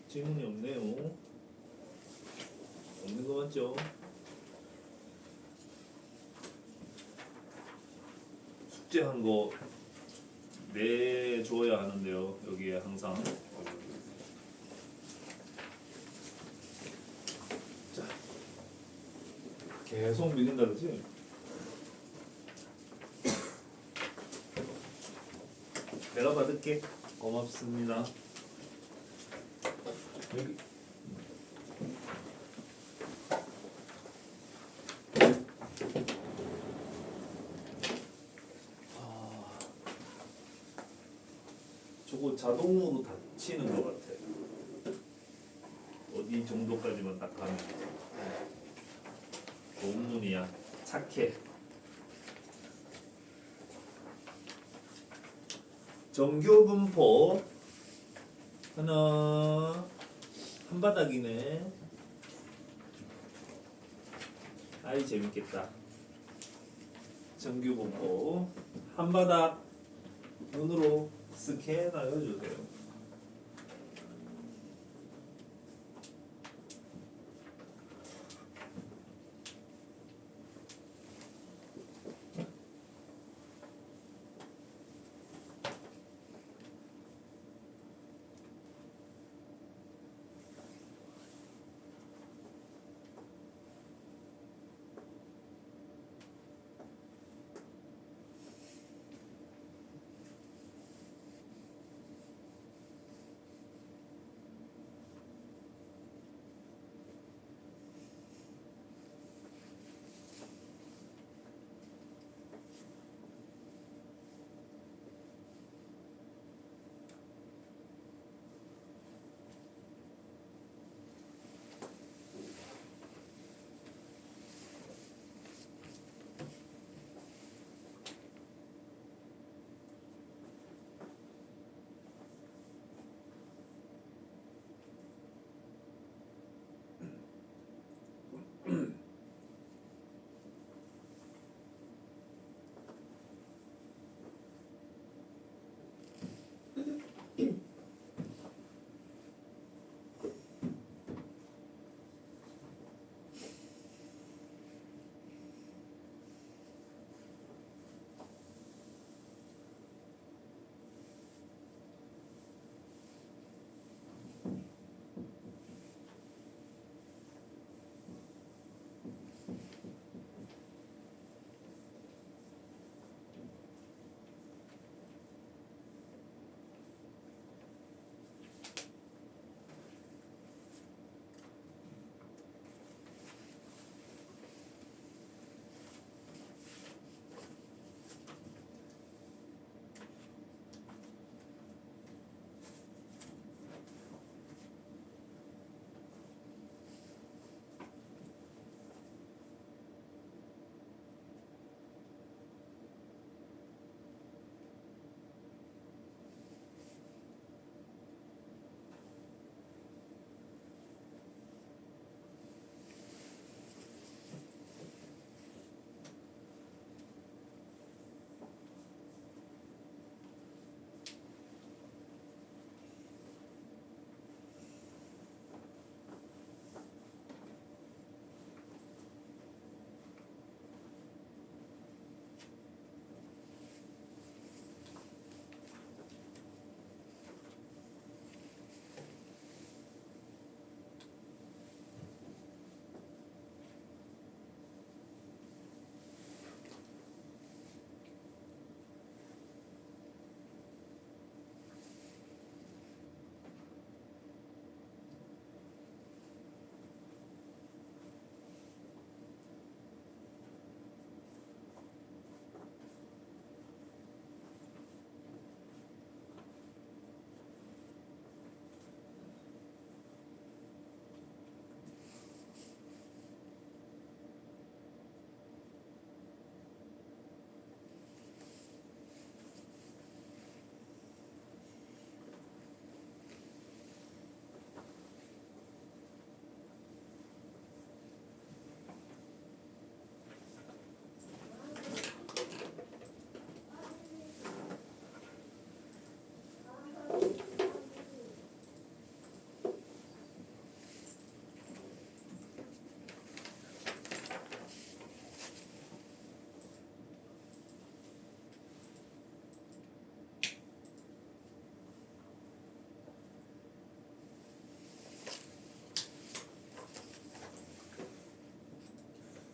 질문이 없네요. 없는 거 맞죠? 숙제한 거 내줘야 하는데요. 여기에 항상. 자, 계속 밀린다 그지? 내가 받을게. 고맙습니다. 여기. 저거 자동으로 닫히는 것 같아. 어디 정도까지만 딱 가면. 본문이야. 착해. 정규 분포 하나 한 바닥이네. 아이 재밌겠다. 정규 분포 한 바닥 눈으로 스캔하여 주세요.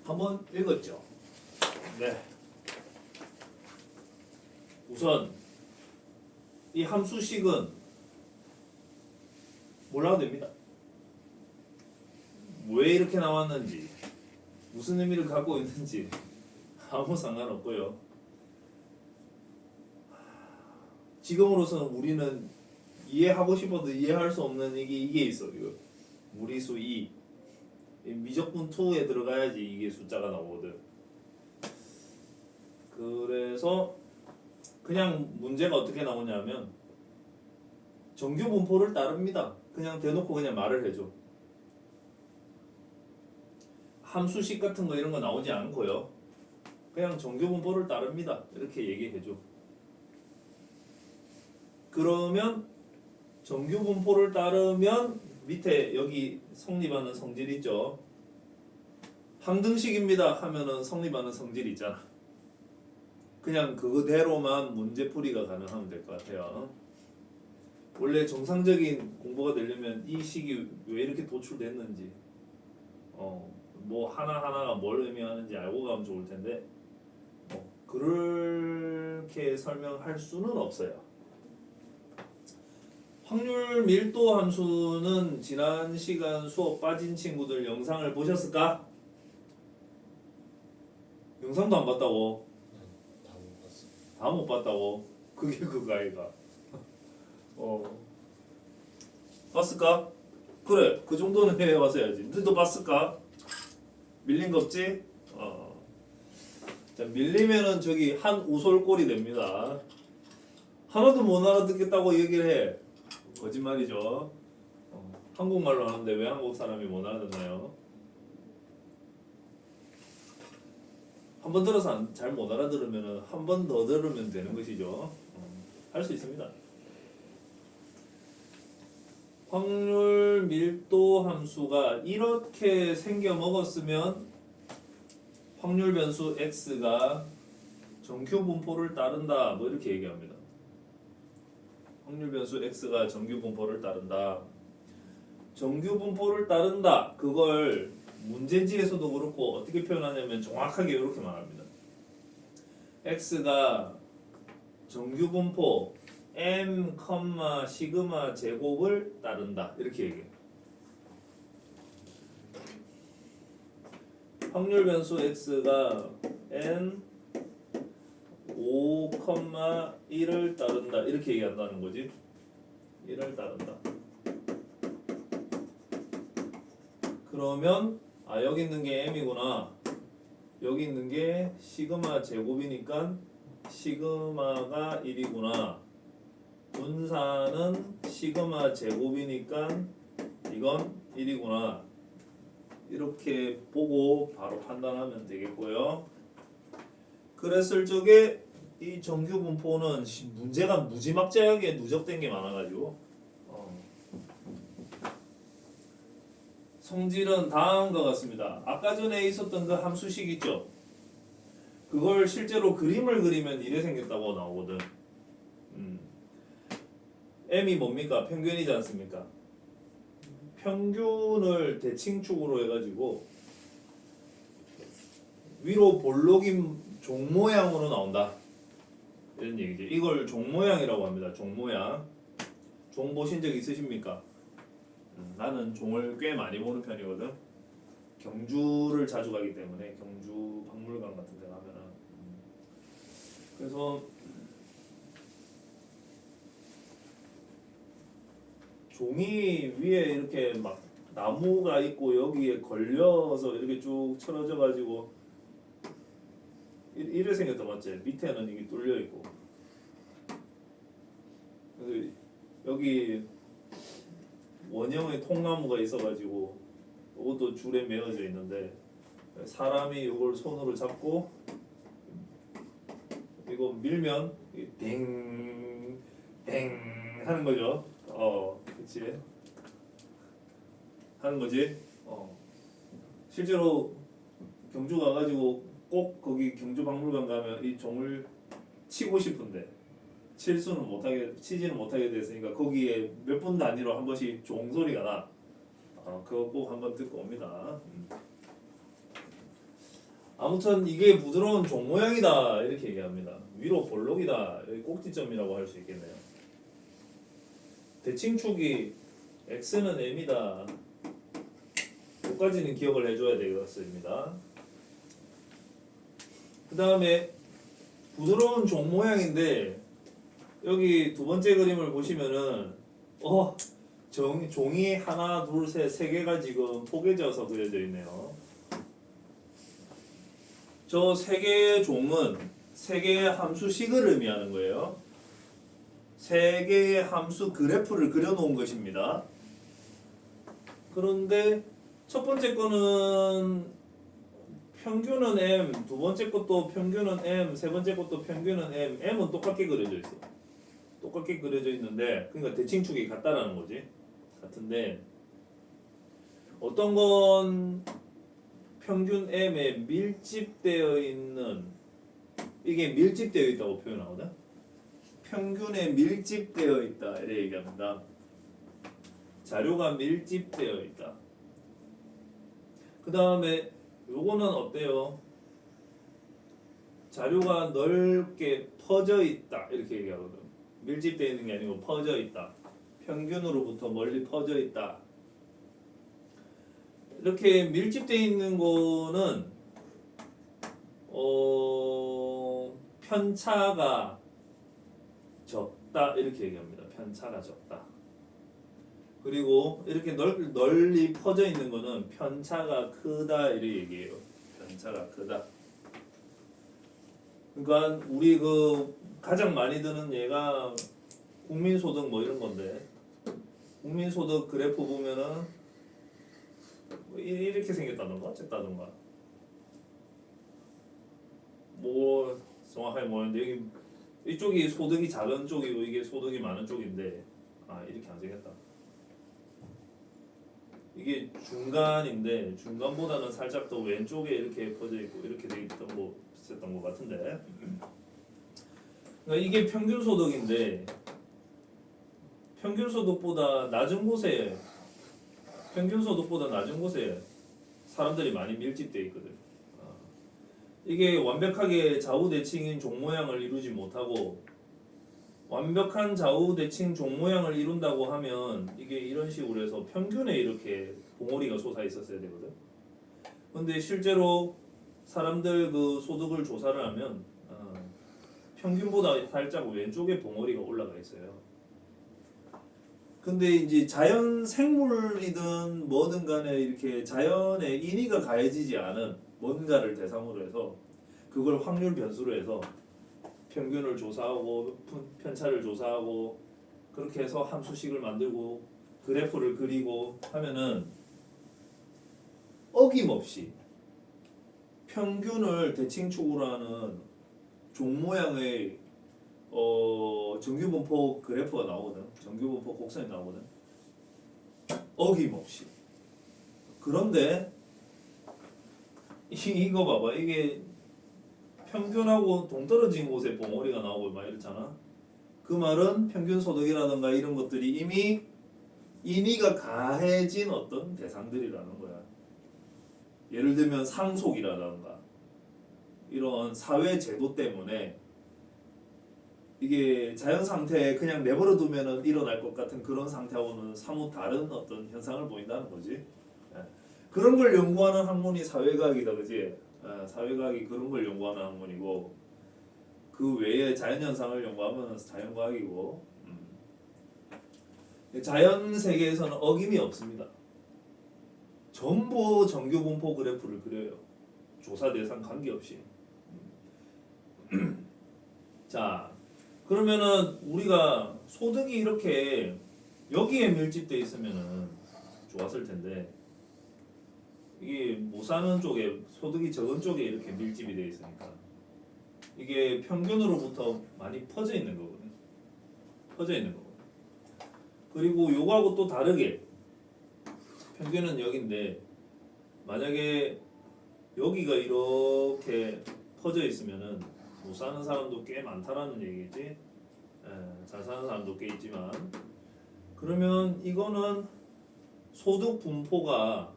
한번 읽었죠? 네. 우선 이 함수식은 몰라도 됩니다. 왜 이렇게 나왔는지, 무슨 의미를 갖고 있는지 아무 상관없고요. 지금으로서는 우리는 이해하고 싶어도 이해할 수 없는 이게 있어요. 무리수 2. 미적분 2에 들어가야지 이게 숫자가 나오거든. 그래서 그냥 문제가 어떻게 나오냐면 정규 분포를 따릅니다. 그냥 대놓고 그냥 말을 해줘. 함수식 같은 거 이런 거 나오지 않고요. 그냥 정규 분포를 따릅니다. 이렇게 얘기해줘. 그러면 정규 분포를 따르면 밑에 여기 성립하는 성질 있죠. 항등식입니다 하면은 성립하는 성질이 있잖아. 그냥 그대로만 문제풀이가 가능하면 될 것 같아요. 원래 정상적인 공부가 되려면 이 식이 왜 이렇게 도출됐는지 뭐 하나하나가 뭘 의미하는지 알고 가면 좋을 텐데 그렇게 설명할 수는 없어요. 확률 밀도 함수는 지난 시간 수업 빠진 친구들 영상을 보셨을까? 영상도 안 봤다고? 다 못 봤어. 다 못 봤다고? 그게 그거 아이가? 봤을까? 그래, 그 정도는 해왔어야지. 너도 봤을까? 밀린 거 없지? 자, 밀리면은 저기 한 우솔꼴이 됩니다. 하나도 못 알아듣겠다고 얘기를 해. 거짓말이죠. 한국말로 하는데 왜 한국 사람이 못 알아듣나요? 한 번 들어서 잘 못 알아들으면 한 번 더 들으면 되는 것이죠. 할 수 있습니다. 확률 밀도 함수가 이렇게 생겨 먹었으면 확률 변수 x가 정규 분포를 따른다. 뭐 이렇게 얘기합니다. 확률 변수 x가 정규 분포를 따른다. 정규 분포를 따른다. 그걸 문제지에서도 그렇고 어떻게 표현하냐면 정확하게 이렇게 말합니다. x가 정규 분포 m, 시그마 제곱을 따른다. 이렇게 얘기해요. 확률 변수 x가 n 5, 1을 따른다. 이렇게 얘기한다는 거지. 1을 따른다. 그러면 여기 있는 게 m이구나. 여기 있는 게 시그마 제곱이니까 시그마가 1이구나. 분사는 시그마 제곱이니까 이건 1이구나. 이렇게 보고 바로 판단하면 되겠고요. 그랬을 적에 이 정규 분포는 문제가 무지막지하게 누적된 게 많아가지고 성질은 다음과 같습니다. 아까 전에 있었던 그 함수식 있죠? 그걸 실제로 그림을 그리면 이래 생겼다고 나오거든. m이 뭡니까? 평균이지 않습니까? 평균을 대칭축으로 해가지고 위로 볼록인 종 모양으로 나온다. 이런 얘기죠. 이걸 종 모양이라고 합니다. 종 모양. 종 보신 적 있으십니까? 나는 종을 꽤 많이 보는 편이거든. 경주를 자주 가기 때문에 경주 박물관 같은 데 가면은 그래서 종이 위에 이렇게 막 나무가 있고 여기에 걸려서 이렇게 쭉 쳐져 가지고 이래 생겼다 맞지? 밑에는 이게 뚫려 있고 여기 원형의 통나무가 있어가지고 이것도 줄에 매어져 있는데 사람이 이걸 손으로 잡고 이거 밀면 땡 하는 거죠. 그렇지 하는 거지. 실제로 경주 가가지고 꼭 거기 경주 박물관 가면 이 종을 치고 싶은데 치지는 못하게 됐으니까 거기에 몇 분 단위로 한 번씩 종소리가 나. 그거 꼭 한번 듣고 옵니다. 아무튼 이게 부드러운 종 모양이다 이렇게 얘기합니다. 위로 볼록이다 여기 꼭지점이라고 할 수 있겠네요. 대칭축이 x는 m이다. 여기까지는 기억을 해줘야 되겠습니다. 그 다음에 부드러운 종 모양인데 여기 두 번째 그림을 보시면은 종이 하나 둘 셋 세 개가 지금 포개져서 그려져 있네요. 저 세 개의 종은 세 개의 함수식을 의미하는 거예요. 세 개의 함수 그래프를 그려놓은 것입니다. 그런데 첫 번째 거는 평균은 m, 두 번째 것도 평균은 m, 세 번째 것도 평균은 m, m은 똑같게 그려져 있어. 똑같게 그려져 있는데, 그러니까 대칭축이 같다라는 거지. 같은데 어떤 건 평균 m에 밀집되어 있는 이게 밀집되어 있다고 표현하거든. 평균에 밀집되어 있다 이렇게 얘기합니다. 자료가 밀집되어 있다. 그 다음에 요거는 어때요? 자료가 넓게 퍼져 있다 이렇게 얘기하거든. 밀집되어 있는 게 아니고 퍼져 있다. 평균으로부터 멀리 퍼져 있다. 이렇게 밀집되어 있는 거는 편차가 적다 이렇게 얘기합니다. 편차가 적다. 그리고 이렇게 널리 퍼져 있는 거는 편차가 크다 이렇게 얘기해요. 편차가 크다. 그러니까 우리 그 가장 많이 드는 예가 국민소득 뭐 이런 건데 국민소득 그래프 보면은 뭐 이렇게 생겼다던가 어쨌다던가 뭐 정확하게 뭐는데 여기 이쪽이 소득이 작은 쪽이고 이게 소득이 많은 쪽인데 이렇게 안 생겼다. 이게 중간인데 중간보다는 살짝 더 왼쪽에 이렇게 퍼져 있고 이렇게 돼 있던 거 비슷했던 것 같은데 그러니까 이게 평균 소득인데 평균 소득보다 낮은 곳에 사람들이 많이 밀집돼 있거든. 이게 완벽하게 좌우대칭인 종 모양을 이루지 못하고 완벽한 좌우대칭 종 모양을 이룬다고 하면 이게 이런 식으로 해서 평균에 이렇게 봉오리가 솟아 있었어야 되거든. 근데 실제로 사람들 그 소득을 조사를 하면 평균보다 살짝 왼쪽에 봉오리가 올라가 있어요. 근데 이제 자연 생물이든 뭐든 간에 이렇게 자연에 인위가 가해지지 않은 뭔가를 대상으로 해서 그걸 확률 변수로 해서 평균을 조사하고 편차를 조사하고 그렇게 해서 함수식을 만들고 그래프를 그리고 하면은 어김없이 평균을 대칭축으로 하는 종 모양의 정규분포 그래프가 나오거든. 정규분포 곡선이 나오거든. 어김없이. 그런데 이거 봐봐. 이게 평균하고 동떨어진 곳에 봉오리가 나오고 막 이렇잖아. 그 말은 평균 소득이라든가 이런 것들이 이미 인위가 가해진 어떤 대상들이라는 거야. 예를 들면 상속이라든가 이런 사회 제도 때문에 이게 자연 상태에 그냥 내버려 두면은 일어날 것 같은 그런 상태하고는 사뭇 다른 어떤 현상을 보인다는 거지. 그런 걸 연구하는 학문이 사회과학이다, 그지? 사회과학이 그런 걸 연구하는 학문이고 그 외에 자연 현상을 연구하면 자연과학이고 자연 세계에서는 어김이 없습니다. 전부 정규분포 그래프를 그려요. 조사 대상 관계없이. 자, 그러면은 우리가 소득이 이렇게 여기에 밀집돼 있으면은 좋았을 텐데 이게 못 사는 쪽에 소득이 적은 쪽에 이렇게 밀집이 돼 있으니까 이게 평균으로부터 많이 퍼져 있는 거거든. 퍼져 있는 거거든. 그리고 요거하고 또 다르게 평균은 여기인데 만약에 여기가 이렇게 퍼져 있으면은 못 사는 사람도 꽤 많다라는 얘기지. 잘 사는 사람도 꽤 있지만 그러면 이거는 소득 분포가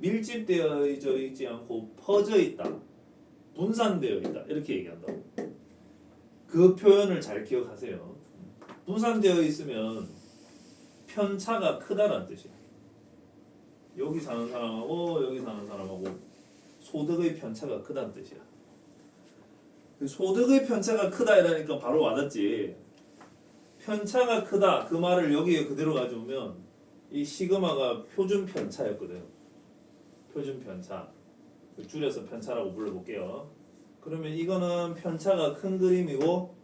밀집되어 있지 않고 퍼져 있다, 분산되어 있다 이렇게 얘기한다고. 그 표현을 잘 기억하세요. 분산되어 있으면 편차가 크다는 뜻이에요. 여기 사는 사람하고 여기 사는 사람하고 소득의 편차가 크다는 뜻이야. 소득의 편차가 크다 이러니까 바로 와닿지. 편차가 크다 그 말을 여기에 그대로 가져오면 이 시그마가 표준 편차였거든. 표준 편차. 줄여서 편차라고 불러볼게요. 그러면 이거는 편차가 큰 그림이고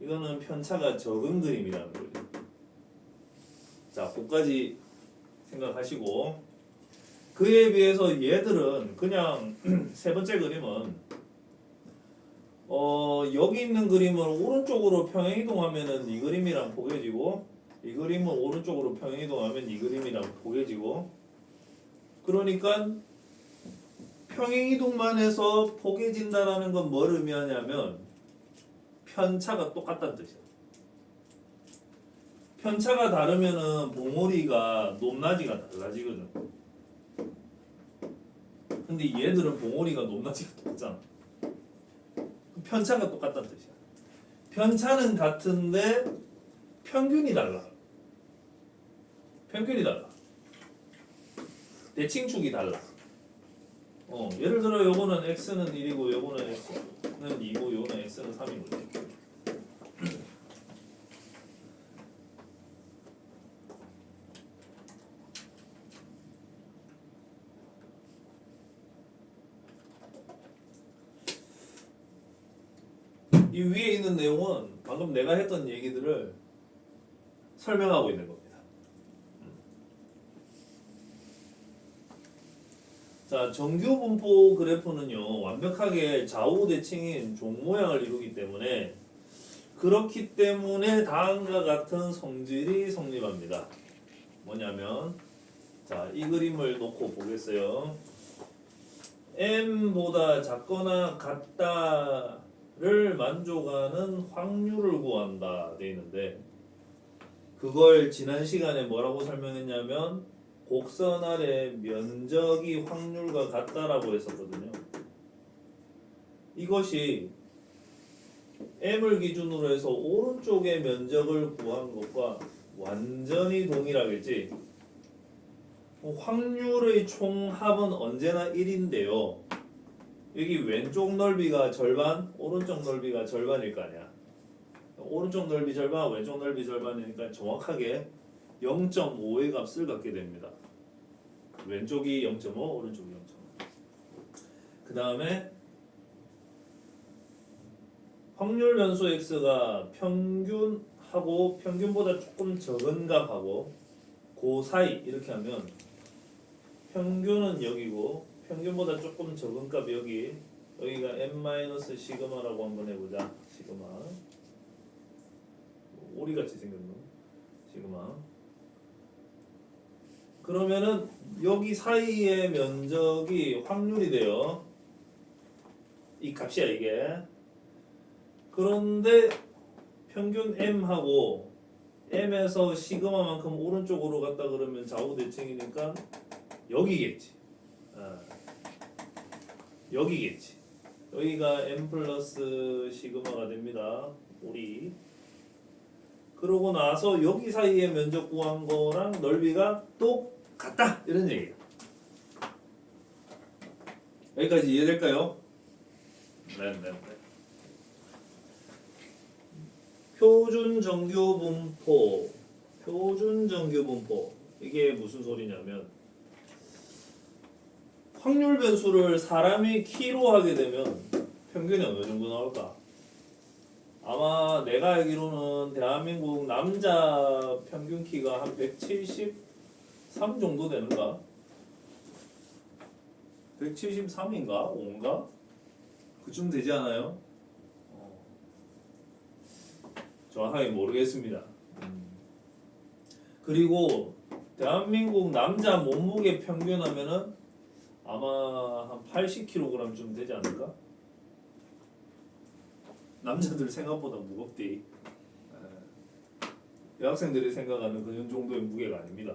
이거는 편차가 적은 그림이라는 거예요. 자, 그까지 생각하시고 그에 비해서 얘들은 그냥 세 번째 그림은 여기 있는 그림을 오른쪽으로 평행이동하면은 이 그림이랑 포개지고 이 그림을 오른쪽으로 평행이동하면 이 그림이랑 포개지고 그러니까 평행이동만 해서 포개진다라는 건 뭘 의미하냐면 편차가 똑같다는 뜻이야. 편차가 다르면은 봉오리가 높낮이가 달라지거든. 근데 얘들은 봉오리가 높낮이가 똑같잖아. 편차가 똑같다는 뜻이야. 편차는 같은데 평균이 달라. 평균이 달라. 대칭축이 달라. 예를 들어 요거는 x는 1이고 요거는 x는 2고 요거는 x는 3이거든. 이 위에 있는 내용은 방금 내가 했던 얘기들을 설명하고 있는 겁니다. 자, 정규 분포 그래프는요 완벽하게 좌우 대칭인 종 모양을 이루기 때문에 그렇기 때문에 다음과 같은 성질이 성립합니다. 뭐냐면 자, 이 그림을 놓고 보겠어요. m보다 작거나 같다를 만족하는 확률을 구한다 돼 있는데 그걸 지난 시간에 뭐라고 설명했냐면 곡선 아래 면적이 확률과 같다라고 했었거든요. 이것이 m을 기준으로 해서 오른쪽의 면적을 구한 것과 완전히 동일하겠지. 확률의 총합은 언제나 1인데요. 여기 왼쪽 넓이가 절반, 오른쪽 넓이가 절반일 거 아니야. 오른쪽 넓이 절반, 왼쪽 넓이 절반이니까 정확하게 0.5의 값을 갖게 됩니다. 왼쪽이 0.5, 오른쪽이 0.5. 그 다음에 확률 변수 x가 평균하고 평균보다 조금 적은 값하고 그 사이 이렇게 하면 평균은 여기고 평균보다 조금 적은 값이 여기가 n 시그마라고 한번 해보자. 시그마 오리같이 생겼노? 시그마. 그러면은 여기 사이의 면적이 확률이 돼요. 이 값이야 이게. 그런데 평균 m하고 m에서 시그마만큼 오른쪽으로 갔다 그러면 좌우 대칭이니까 여기겠지. 여기겠지. 여기가 m 플러스 시그마가 됩니다. 우리. 그러고 나서 여기 사이의 면적 구한 거랑 넓이가 똑같다 이런 얘기예요. 여기까지 이해될까요? 네. 표준 정규 분포 이게 무슨 소리냐면 확률 변수를 사람이 키로 하게 되면 평균이 어느 정도 나올까? 아마 내가 알기로는 대한민국 남자 평균 키가 한 173 정도 되는가? 173인가? 5인가? 그쯤 되지 않아요? 정확하게 모르겠습니다. 그리고 대한민국 남자 몸무게 평균 하면은 아마 한 80kg쯤 되지 않을까? 남자들 생각보다 무겁대. 여학생들이 생각하는 그런 정도의 무게가 아닙니다.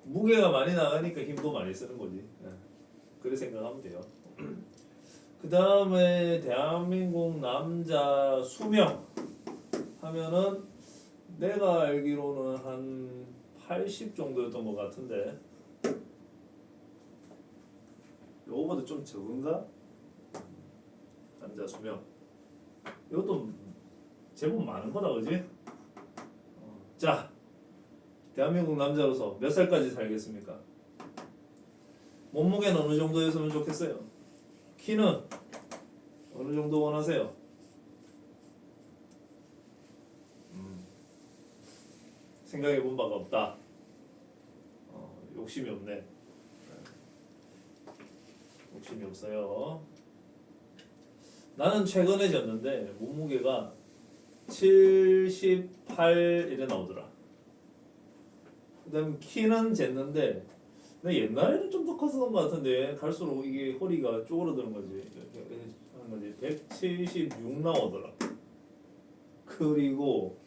무게가 많이 나가니까 힘도 많이 쓰는 거지. 예. 그렇게 생각하면 돼요. 그 다음에 대한민국 남자 수명 하면은 내가 알기로는 한 80 정도였던 것 같은데 요거보다 좀 적은가? 남자 수명 이것도 제법 많은 거다 그지? 자 대한민국 남자로서 몇 살까지 살겠습니까? 몸무게는 어느 정도였으면 좋겠어요? 키는 어느 정도 원하세요? 생각해 본 바가 없다. 욕심이 없네. 욕심이 없어요. 나는 최근에 쟀는데 몸무게가 78 이래 나오더라. 그다음 키는 쟀는데 나 옛날에는 좀 더 컸었던 것 같은데 갈수록 이게 허리가 쪼그러드는 거지. 하는 거지. 176 나오더라. 그리고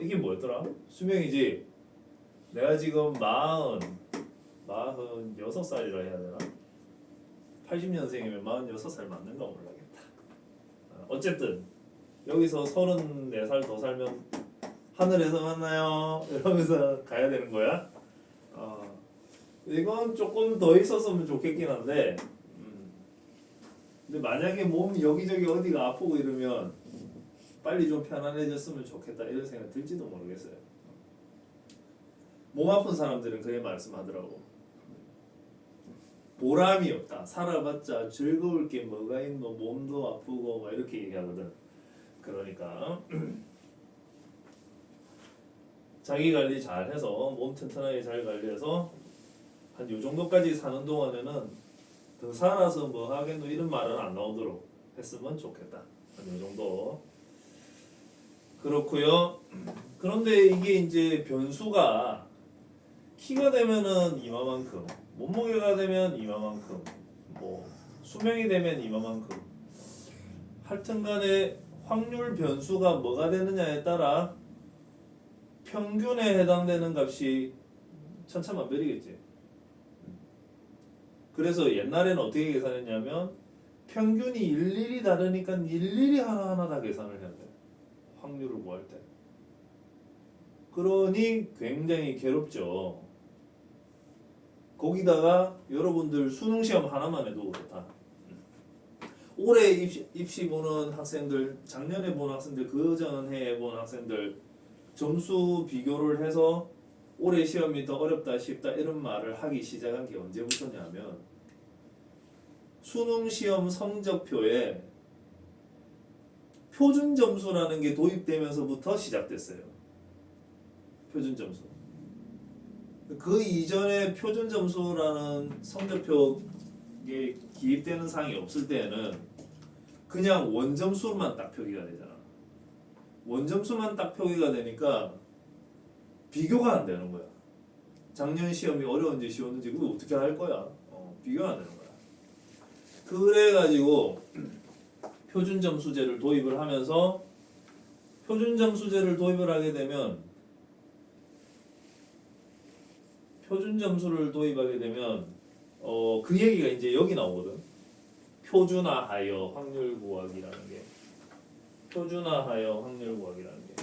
이게 뭐였더라? 수명이지. 내가 지금 46살이라 해야 되나? 80년생이면 46살 맞는가 모르겠다. 어쨌든 여기서 34살 더 살면 하늘에서 만나요 이러면서 가야 되는 거야. 이건 조금 더 있었으면 좋겠긴 한데 근데 만약에 몸 여기저기 어디가 아프고 이러면 빨리 좀 편안해졌으면 좋겠다 이런 생각 들지도 모르겠어요. 몸 아픈 사람들은 그렇게 말씀하더라고. 보람이 없다. 살아봤자 즐거울 게 뭐가 있노. 몸도 아프고 막 이렇게 얘기하거든. 그러니까 자기 관리 잘 해서 몸 튼튼하게 잘 관리해서 한 요 정도까지 사는 동안에는 더 살아서 뭐 하겠노 이런 말은 안 나오도록 했으면 좋겠다. 한 요 정도. 그렇고요. 그런데 이게 이제 변수가 키가 되면은 이마만큼, 몸무게가 되면 이마만큼, 뭐 수명이 되면 이마만큼. 하여튼간에 확률 변수가 뭐가 되느냐에 따라 평균에 해당되는 값이 천차만별이겠지. 그래서 옛날에는 어떻게 계산했냐면 평균이 일일이 다르니까 일일이 하나하나 다 계산을 해야 돼. 확률을 구할 때. 그러니 굉장히 괴롭죠. 거기다가 여러분들 수능 시험 하나만 해도 그렇다. 올해 입시 보는 학생들, 작년에 본 학생들, 그 전해에 본 학생들 점수 비교를 해서 올해 시험이 더 어렵다 쉽다 이런 말을 하기 시작한 게 언제부터냐면 수능 시험 성적표에 표준 점수라는 게 도입되면서부터 시작됐어요. 표준 점수. 그 이전에 표준 점수라는 성적표에 기입되는 사항이 없을 때는 그냥 원점수만 딱 표기가 되잖아. 원점수만 딱 표기가 되니까 비교가 안 되는 거야. 작년 시험이 어려운지 쉬웠는지 그거 어떻게 할 거야? 비교가 안 되는 거야. 그래가지고 표준점수제를 도입을 하면서 표준점수제를 도입을 하게 되면 표준점수를 도입하게 되면 그 얘기가 이제 여기 나오거든. 표준화하여 확률 구하기라는 게 표준화하여 확률 구하기라는 게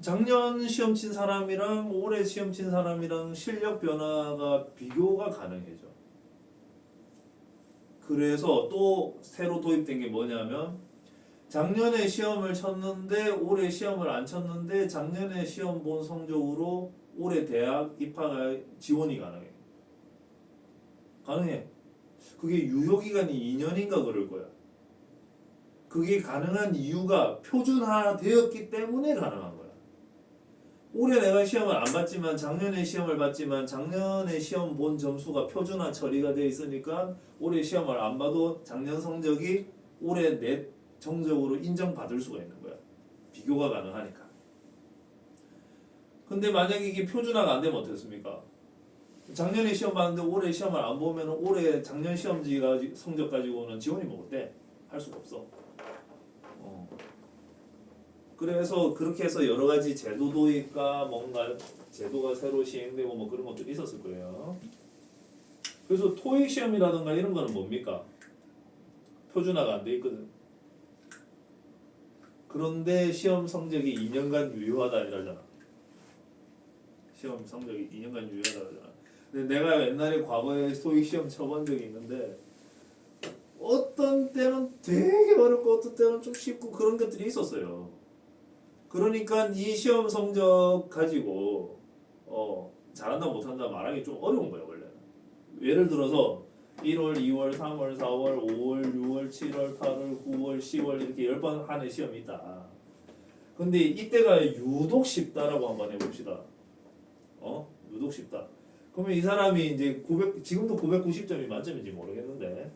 작년 시험 친 사람이랑 올해 시험 친 사람이랑 실력 변화가 비교가 가능해져. 그래서 또 새로 도입된 게 뭐냐면 작년에 시험을 쳤는데 올해 시험을 안 쳤는데 작년에 시험 본 성적으로 올해 대학 입학할 지원이 가능해. 가능해. 그게 유효기간이 2년인가 그럴 거야. 그게 가능한 이유가 표준화되었기 때문에 가능한 거야. 올해 내가 시험을 안 봤지만 작년에 시험을 봤지만 작년에 시험 본 점수가 표준화 처리가 돼 있으니까 올해 시험을 안 봐도 작년 성적이 올해 내 정적으로 인정받을 수가 있는 거야. 비교가 가능하니까. 근데 만약에 이게 표준화가 안 되면 어떻습니까? 작년에 시험 봤는데 올해 시험을 안 보면 올해 작년 시험지 성적 가지고는 지원이 뭐 어때? 할 수가 없어. 그래서 그렇게 해서 여러 가지 제도 도입과 뭔가 제도가 새로 시행되고 뭐 그런 것들이 있었을 거예요. 그래서 토익 시험이라든가 이런 거는 뭡니까? 표준화가 안 돼 있거든. 그런데 시험 성적이 2년간 유효하다 이러잖아. 시험 성적이 2년간 유효하다 그러잖아. 근데 내가 옛날에 과거에 토익 시험 쳐본 적이 있는데 어떤 때는 되게 어렵고 어떤 때는 좀 쉽고 그런 것들이 있었어요. 그러니까 이 시험 성적 가지고 잘한다 못한다 말하기 좀 어려운 거예요 원래. 예를 들어서 1월, 2월, 3월, 4월, 5월, 6월, 7월, 8월, 9월, 10월 이렇게 10번 하는 시험이 있다. 근데 이때가 유독 쉽다라고 한번 해봅시다. 유독 쉽다. 그러면 이 사람이 이제 900 지금도 990점이 만점인지 모르겠는데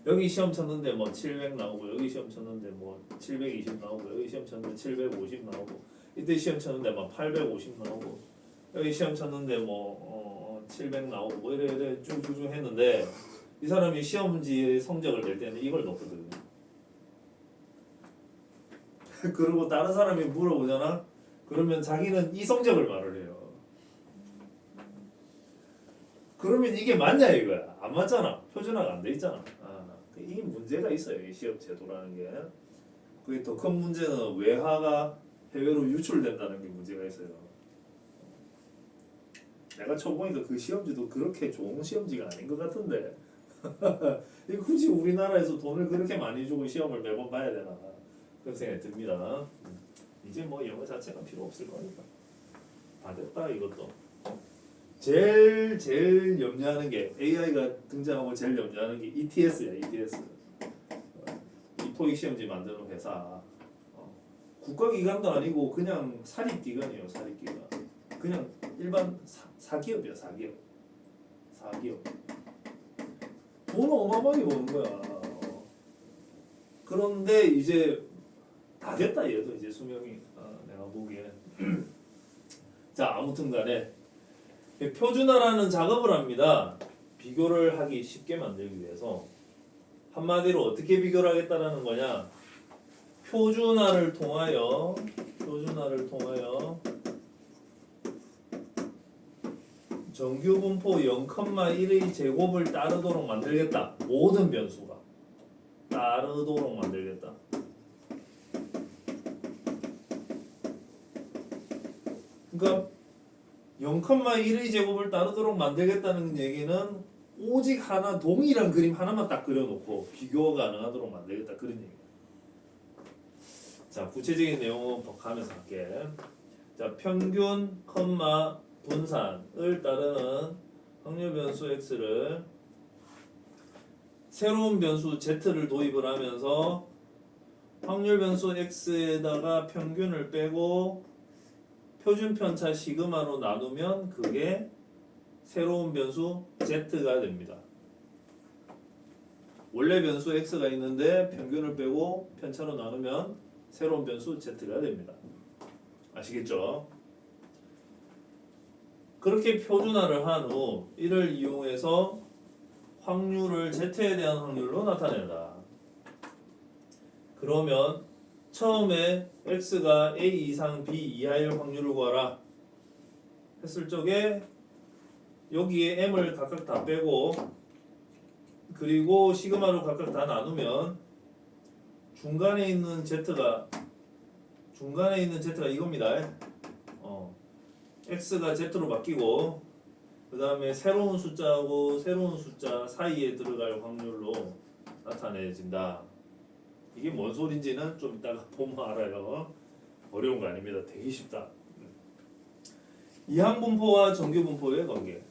여기 시험 쳤는데 뭐 700 나오고 여기 시험 쳤는데 뭐 720 나오고 여기 시험 쳤는데 750 나오고 이때 시험 쳤는데 막 850 나오고 여기 시험 쳤는데 뭐 700 나오고 뭐 이래 쭉쭉쭉 했는데 이 사람이 시험지 성적을 낼 때는 이걸 넣거든요. 그리고 다른 사람이 물어보잖아. 그러면 자기는 이 성적을 말을 해요. 그러면 이게 맞냐 이거야? 안 맞잖아. 표준화가 안 돼 있잖아. 이 문제가 있어요. 이 시험 제도라는 게. 그게 더 큰 문제는 외화가 해외로 유출된다는 게 문제가 있어요. 내가 쳐보니까 그 시험지도 그렇게 좋은 시험지가 아닌 것 같은데 굳이 우리나라에서 돈을 그렇게 많이 주고 시험을 매번 봐야 되나 그런 생각이 듭니다. 이제 뭐 영어 자체가 필요 없을 거니까 다 됐다 이것도. 제일 염려하는 게 AI가 등장하고 제일 염려하는 게 ETS야. ETS. 이 토익 시험지 만드는 회사. 국가기관도 아니고 그냥 사립기관이에요. 사립기관. 그냥 일반 사기업이야. 사기업. 돈 어마어마하게 버는 거야. 그런데 이제 다 됐다 얘도 이제 수명이. 내가 보기에는. 자 아무튼간에 표준화라는 작업을 합니다. 비교를 하기 쉽게 만들기 위해서. 한마디로 어떻게 비교를 하겠다라는 거냐? 표준화를 통하여 정규 분포 0,1의 제곱을 따르도록 만들겠다. 모든 변수가 따르도록 만들겠다. 그러니까 0,1의 제곱을 따르도록 만들겠다는 얘기는 오직 하나 동일한 그림 하나만 딱 그려놓고 비교 가능하도록 만들겠다 그런 얘기예요. 자 구체적인 내용은 가면서 할게. 자 평균, 분산을 따르는 확률 변수 x를 새로운 변수 z를 도입을 하면서 확률 변수 x에다가 평균을 빼고 표준 편차 시그마로 나누면 그게 새로운 변수 z가 됩니다. 원래 변수 x가 있는데 평균을 빼고 편차로 나누면 새로운 변수 z가 됩니다. 아시겠죠? 그렇게 표준화를 한 후 이를 이용해서 확률을 z에 대한 확률로 나타낸다. 그러면 처음에 x가 a 이상 b 이하일 확률을 구하라 했을 적에 여기에 m을 각각 다 빼고 그리고 시그마로 각각 다 나누면 중간에 있는 z가 이겁니다. x가 z로 바뀌고 그 다음에 새로운 숫자하고 새로운 숫자 사이에 들어갈 확률로 나타내진다. 이게 뭔 소린지는 좀 이따가 보면 알아요. 어려운 거 아닙니다. 되게 쉽다. 이항분포와 정규분포의 관계.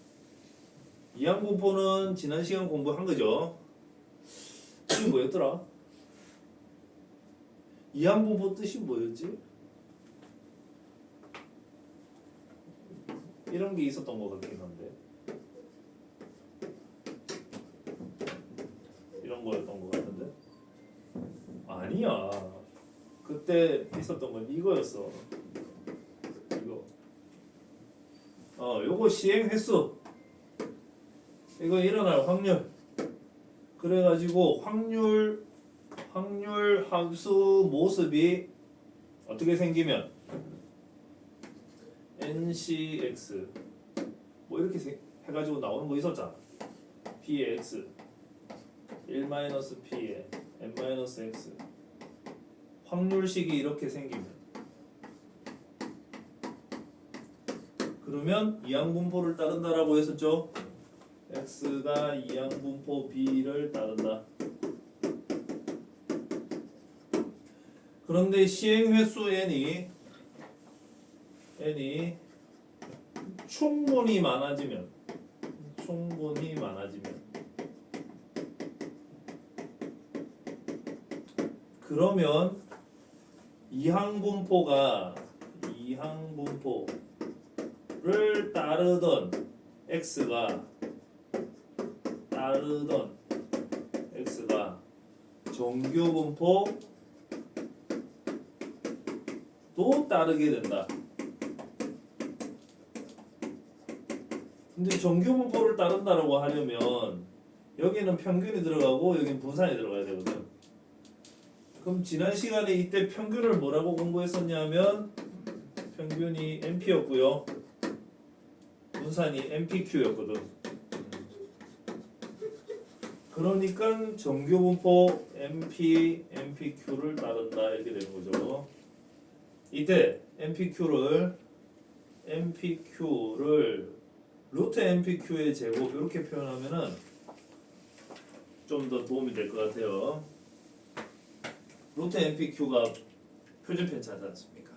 이항분포는 지난 시간 공부한 거죠. 뜻이 뭐였더라? 이항분포 뜻이 뭐였지? 이런 게 있었던 것 같긴 한데 이런 거였던 것 같은데 아니야. 그때 있었던 건 이거였어. 요거 시행 횟수 이거 일어날 확률 그래가지고 확률 확률 함수 모습이 어떻게 생기면 NCX 뭐 이렇게 해가지고 나오는 거 있었잖아. P의 X 1-P의 N-X 확률식이 이렇게 생기면 그러면 이항분포를 따른다라고 했었죠. X가 이항분포 B를 따른다. 그런데 시행횟수 N이 충분히 많아지면 그러면 이항분포를 따르던 X가 정규분포도 따르게 된다. 근데 정규분포를 따른다라고 하려면 여기는 평균이 들어가고 여기는 분산이 들어가야 되거든. 그럼 지난 시간에 이때 평균을 뭐라고 공부했었냐면 평균이 NP였고요. 분산이 NPQ였거든. 그러니까 정규분포 NPQ를 따른다 이렇게 되는 거죠. 이때 NPQ를 루트 NPQ의 제곱 이렇게 표현하면은 좀 더 도움이 될 것 같아요. 루트 NPQ가 표준 편차지 않습니까?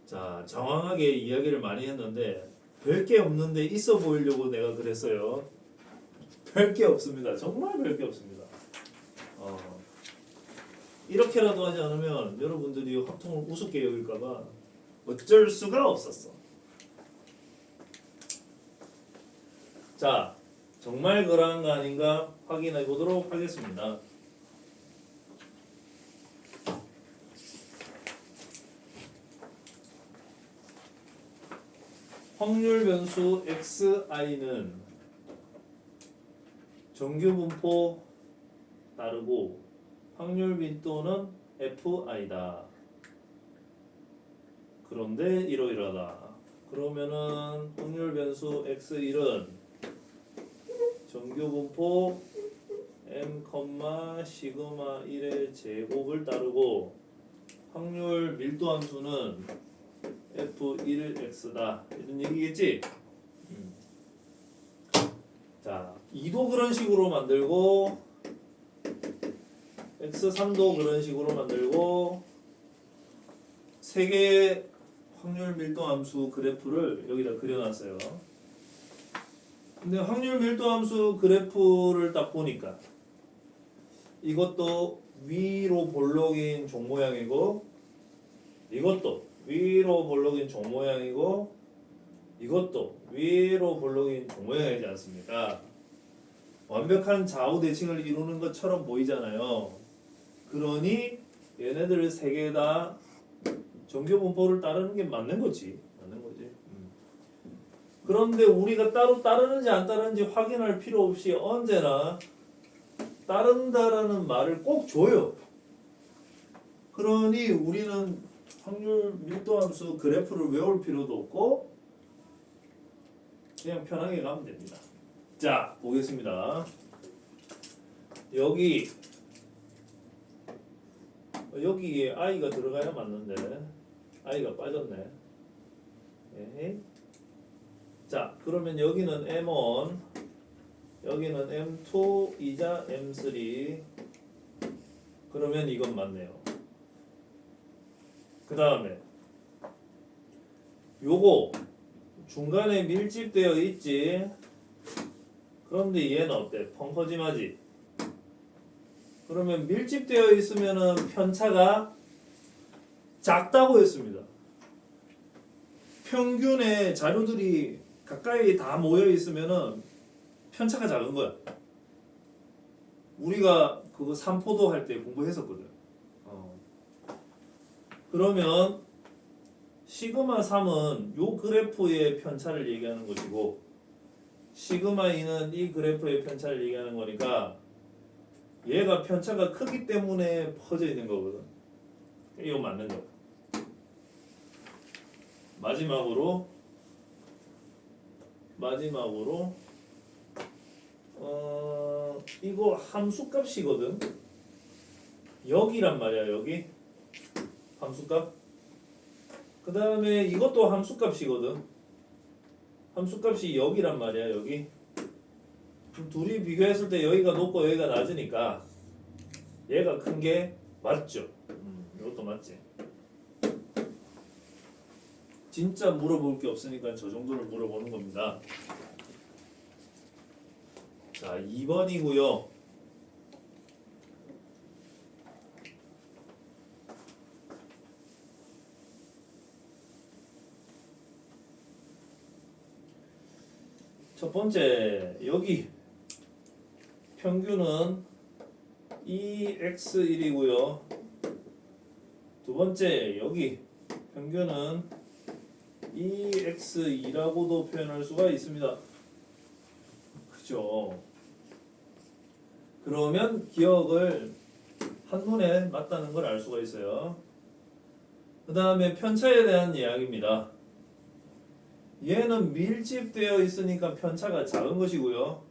자, 장황하게 이야기를 많이 했는데 별게 없는데 있어 보이려고 내가 그랬어요. 별게 없습니다. 정말 별게 없습니다. 이렇게라도 하지 않으면 여러분들이 합통을 우습게 여길까봐 어쩔 수가 없었어. 자, 정말 그러한 거 아닌가 확인해 보도록 하겠습니다. 확률 변수 xi는 정규분포 따르고 확률 빈도는 fi다. 그런데 이러이러하다. 그러면은 확률 변수 x1은 정규분포 m, 시그마 1의 제곱을 따르고 확률 밀도 함수는 f1x다. 이런 얘기겠지? 자, 2도 그런 식으로 만들고 x3도 그런 식으로 만들고 세 개의 확률 밀도 함수 그래프를 여기다 그려놨어요. 근데 확률 밀도 함수 그래프를 딱 보니까 이것도 위로 볼록인 종 모양이고 이것도 위로 볼록인 종 모양이고 이것도 위로 볼록인 종 모양이지 않습니까? 완벽한 좌우 대칭을 이루는 것처럼 보이잖아요. 그러니 얘네들 세 개 다 정규분포를 따르는 게 맞는 거지. 그런데 우리가 따로 따르는지 안 따르는지 확인할 필요 없이 언제나 따른다라는 말을 꼭 줘요. 그러니 우리는 확률 밀도함수 그래프를 외울 필요도 없고 그냥 편하게 가면 됩니다. 자, 보겠습니다. 여기에 i가 들어가야 맞는데 i가 빠졌네. 에이. 자, 그러면 여기는 M1, 여기는 M2 이자 M3. 그러면 이건 맞네요. 그 다음에 요거 중간에 밀집되어 있지. 그런데 얘는 어때? 펑퍼짐하지? 그러면 밀집되어 있으면은 편차가 작다고 했습니다. 평균의 자료들이 가까이 다 모여 있으면은 편차가 작은 거야. 우리가 그거 삼포도 할 때 공부했었거든. 그러면 시그마 3은 요 그래프의 편차를 얘기하는 것이고 시그마 2는 이 그래프의 편차를 얘기하는 거니까 얘가 편차가 크기 때문에 퍼져 있는 거거든. 이거 맞는 거야. 마지막으로 이거 함수값이거든. 여기란 말이야. 여기 함수값. 그 다음에 이것도 함수값이거든. 함수값이 여기란 말이야. 여기. 그럼 둘이 비교했을 때 여기가 높고 여기가 낮으니까 얘가 큰 게 맞죠. 이것도 맞지. 진짜 물어볼 게 없으니까 저 정도를 물어보는 겁니다. 자, 2번이고요. 첫 번째, 여기 평균은 2x1이고요. 두 번째, 여기 평균은 2x2라고도 표현할 수가 있습니다. 그죠? 그러면 기억을 한눈에 맞다는 걸 알 수가 있어요. 그 다음에 편차에 대한 이야기입니다. 얘는 밀집되어 있으니까 편차가 작은 것이고요.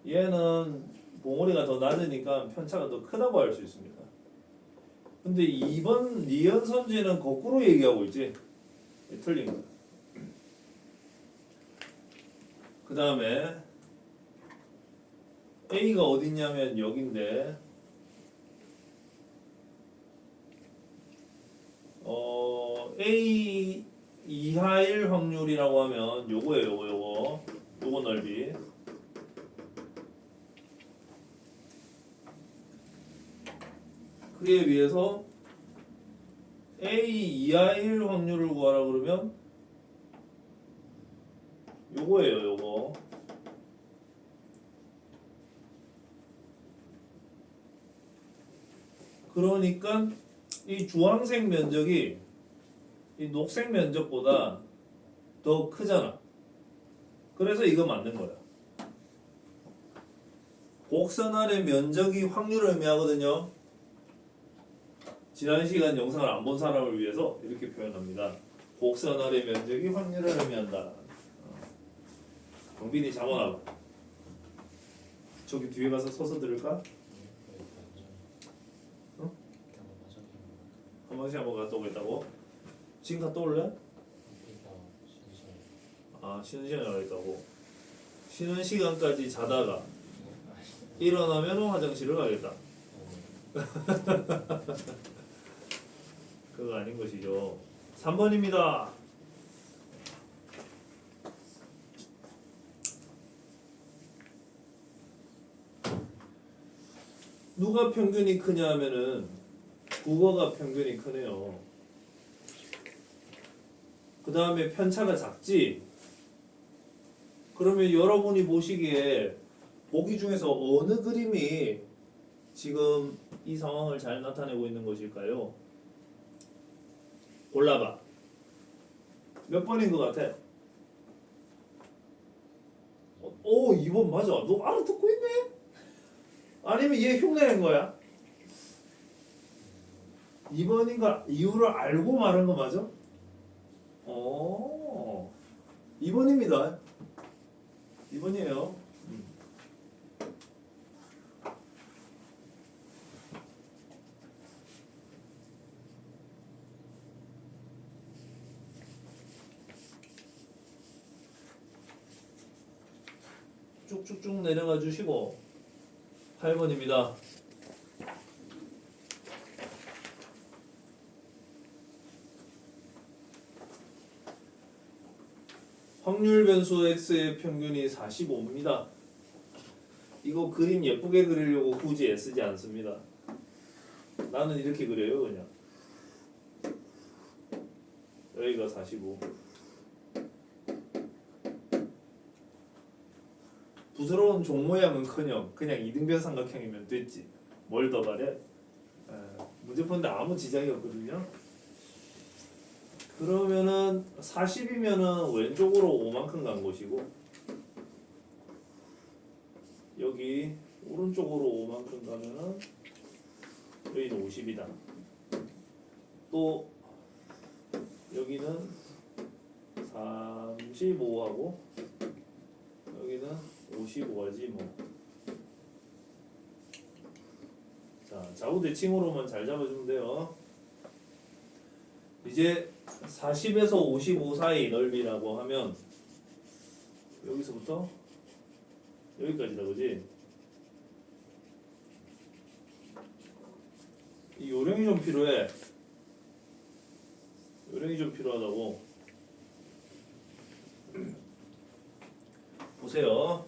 얘는 봉우리가 더 낮으니까 편차가 더 크다고 할 수 있습니다. 근데 2번 리연선지는 거꾸로 얘기하고 있지. 틀린 거야. 그 다음에 A가 어딨냐면 여긴데 A 이하일 확률이라고 하면 요거 넓이. 그에 비해서 A 이하일 확률을 구하라 그러면 요거예요. 요거. 그러니까 이 주황색 면적이 이 녹색 면적보다 더 크잖아. 그래서 이거 맞는 거야. 곡선 아래 면적이 확률을 의미하거든요. 지난 시간 영상을 안 본 사람을 위해서 이렇게 표현합니다. 곡선 아래 면적이 확률을 의미한다. 경빈이 잠원아, 저기 뒤에 가서 서서 들을까? 응? 한 번씩 한번 갔다 오겠다고? 지금 갔다 올래? 아, 쉬는 시간에 가겠다고. 쉬는 시간까지 자다가 일어나면 화장실을 가겠다. 그거 아닌 것이죠. 3번입니다. 누가 평균이 크냐 하면은 국어가 평균이 크네요. 그 다음에 편차가 작지? 그러면 여러분이 보시기에 보기 중에서 어느 그림이 지금 이 상황을 잘 나타내고 있는 것일까요? 골라봐. 몇 번인 것 같아? 오, 2번 맞아. 너 알아듣고 있네? 아니면 얘 흉내낸 거야? 2번인가 이유를 알고 말한 거 맞아? 2번입니다. 2번이에요. 쭉쭉쭉 내려가 주시고 8번입니다. 확률 변수 x의 평균이 45입니다. 이거 그림 예쁘게 그리려고 굳이 애쓰지 않습니다. 나는 이렇게 그려요. 그냥 여기가 45. 부드러운 종 모양은커녕 그냥 이등변 삼각형이면 됐지. 뭘 더 바래? 문제 푸는데 아무 지장이 없거든요. 그러면은 40이면은 왼쪽으로 5만큼 간 것이고 여기 오른쪽으로 5만큼 가면은 여기는 50이다. 또 여기는 35하고 여기는 55하지 뭐. 자, 좌우 대칭으로만 잘 잡아주면 돼요. 이제 40에서 55 사이 넓이라고 하면 여기서부터 여기까지다, 그지? 이 요령이 좀 필요해. 요령이 좀 필요하다고. 보세요.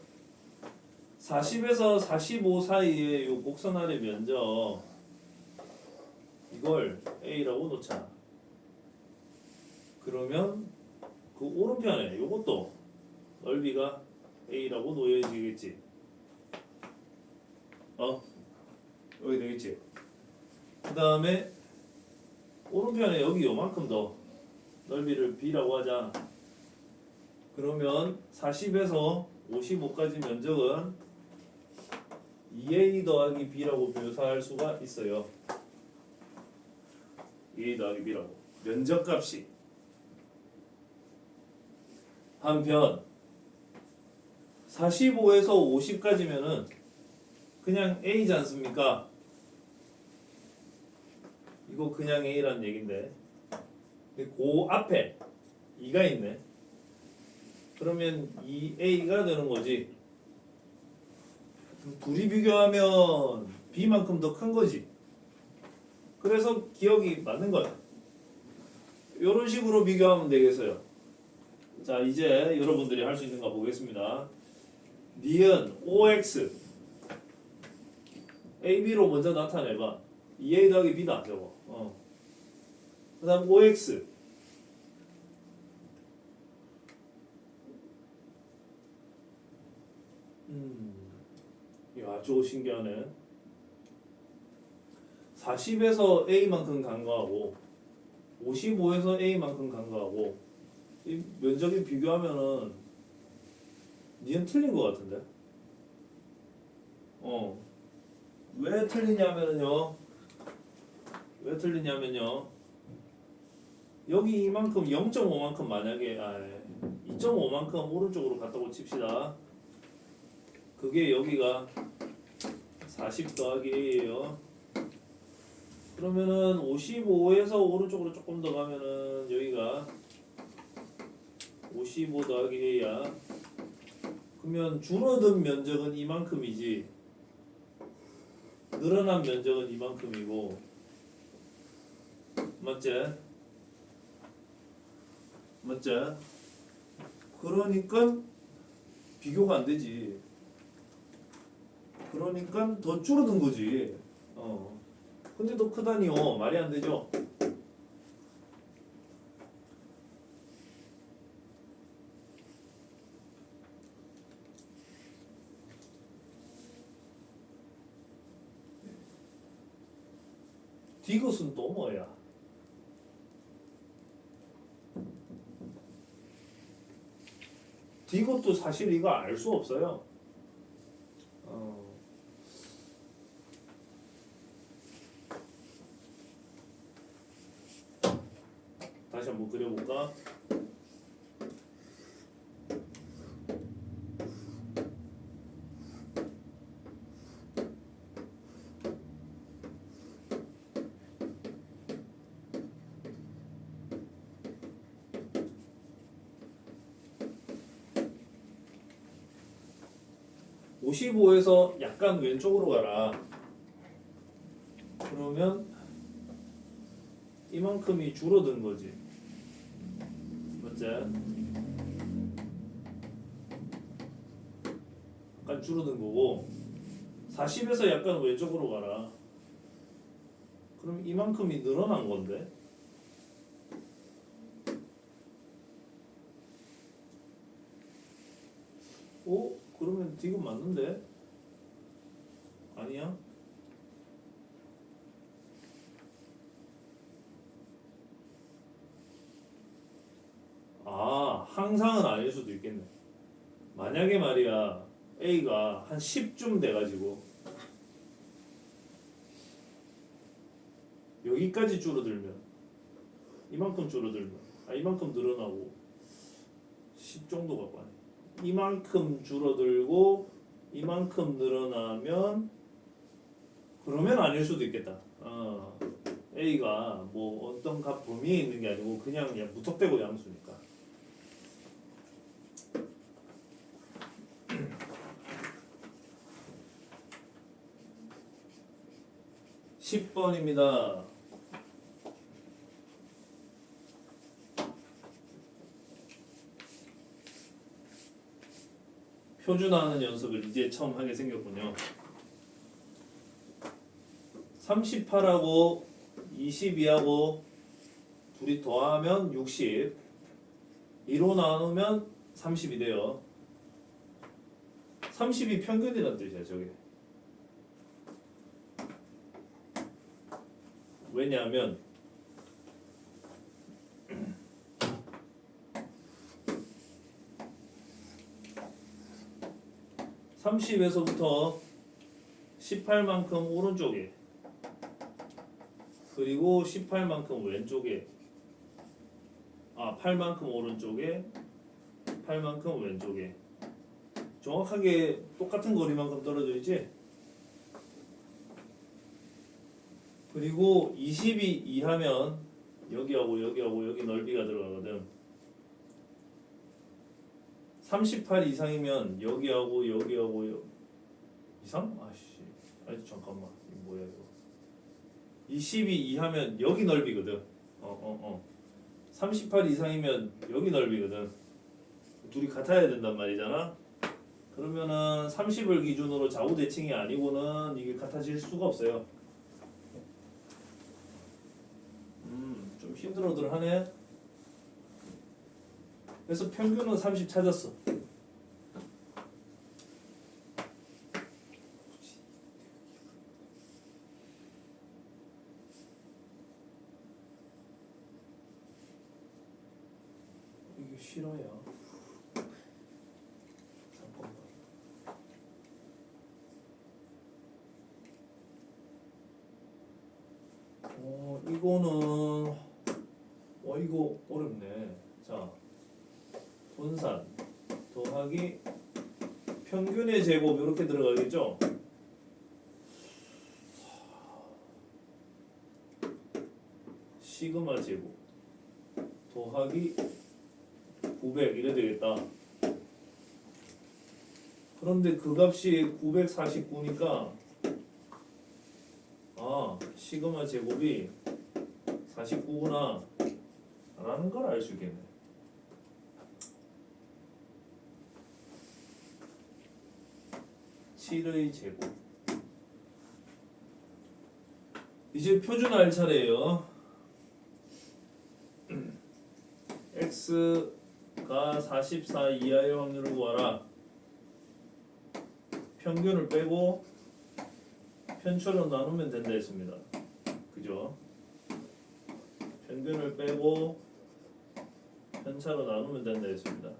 40에서 45 사이의 요 곡선 아래 면적 이걸 A라고 놓자. 그러면 그 오른편에 요것도 넓이가 A라고 놓여지겠지. 여기 되겠지. 그 다음에 오른편에 여기 요만큼 더 넓이를 B라고 하자. 그러면 40에서 55까지 면적은 2A 더하기 B라고 묘사할 수가 있어요. 2A 더하기 B라고. 면적값이. 한편 45에서 50까지면은 그냥 A지 않습니까? 이거 그냥 A라는 얘긴데 그 앞에 2가 있네. 그러면 2A가 되는 거지. 둘이 비교하면 B만큼 더 큰 거지. 그래서 기억이 맞는 거야. 이런 식으로 비교하면 되겠어요. 자, 이제 여러분들이 할 수 있는 거 보겠습니다. 니은 OX AB로 먼저 나타내봐. 2A 더하기 B다 저거. 그 다음 OX 야, 저거 신기하네. 40에서 A만큼 간거하고 55에서 A만큼 간거하고 이 면적이 비교하면은 니은 틀린 거 같은데? 왜 틀리냐면요. 왜 틀리냐면요. 여기 이만큼 0.5만큼 만약에 2.5만큼 오른쪽으로 갔다고 칩시다. 그게 여기가 40 더하기 A예요. 그러면은 55에서 오른쪽으로 조금 더 가면은 여기가 55 더하기 A야. 그러면 줄어든 면적은 이만큼이지 늘어난 면적은 이만큼이고 맞지? 맞지? 그러니까 비교가 안 되지. 그러니까 더 줄어든 거지. 근데 더 크다니요. 말이 안 되죠. 디귿은 또 뭐야? 디귿도 사실 이거 알 수 없어요. 다시 한번 그려볼까? (55에서) 약간 왼쪽으로 가라. 그러면 이만큼이 줄어든 거지. 맞지? 약간 줄어든 거고 40에서 약간 왼쪽으로 가라. 그럼 이만큼이 늘어난 건데. 그러면 디귿 맞는데? 아니야? 항상은 아닐 수도 있겠네. 만약에 말이야 A가 한 10쯤 돼가지고 여기까지 줄어들면 이만큼 줄어들면 이만큼 늘어나고 10 정도 갖고 하네. 이만큼 줄어들고 이만큼 늘어나면 그러면 아닐 수도 있겠다. A가 뭐 어떤 값 범위에 있는 게 아니고 그냥 무턱대고 양수니까. 10번입니다. 표준화하는 연습을 이제 처음 하게 생겼군요. 38하고 22하고 둘이 더하면 60, 2로 나누면 30이 돼요. 30이 평균이란 뜻이야, 저게. 왜냐하면 30에서부터 18만큼 오른쪽에 그리고 18만큼 왼쪽에 8만큼 오른쪽에 8만큼 왼쪽에 정확하게 똑같은 거리만큼 떨어져 있지. 그리고 20이 이하면 여기하고 여기하고 여기 넓이가 들어가거든. 38 이상이면 여기하고 여기하고 이상? 아니 잠깐만 이거 뭐야 이거. 20이 이하면 여기 넓이거든. 38 이상이면 여기 넓이거든. 둘이 같아야 된단 말이잖아. 그러면은 30을 기준으로 좌우 대칭이 아니고는 이게 같아질 수가 없어요. 좀 힘들어들 하네. 그래서 평균은 30 찾았어. 이게 싫어요. 잠깐만. 이거는 이거 어렵네. 자, 분산 더하기 평균의 제곱 이렇게 들어가겠죠? 시그마 제곱 더하기 900 이래 되겠다. 그런데 그 값이 949니까 시그마 제곱이 49구나 라는 걸 알 수 있겠네. 의 제곱. 이제 표준화할 차례예요. x가 44 이하의 확률을 구하라. 평균을 빼고 편차로 나누면 된다 했습니다. 그죠? 평균을 빼고 편차로 나누면 된다 했습니다.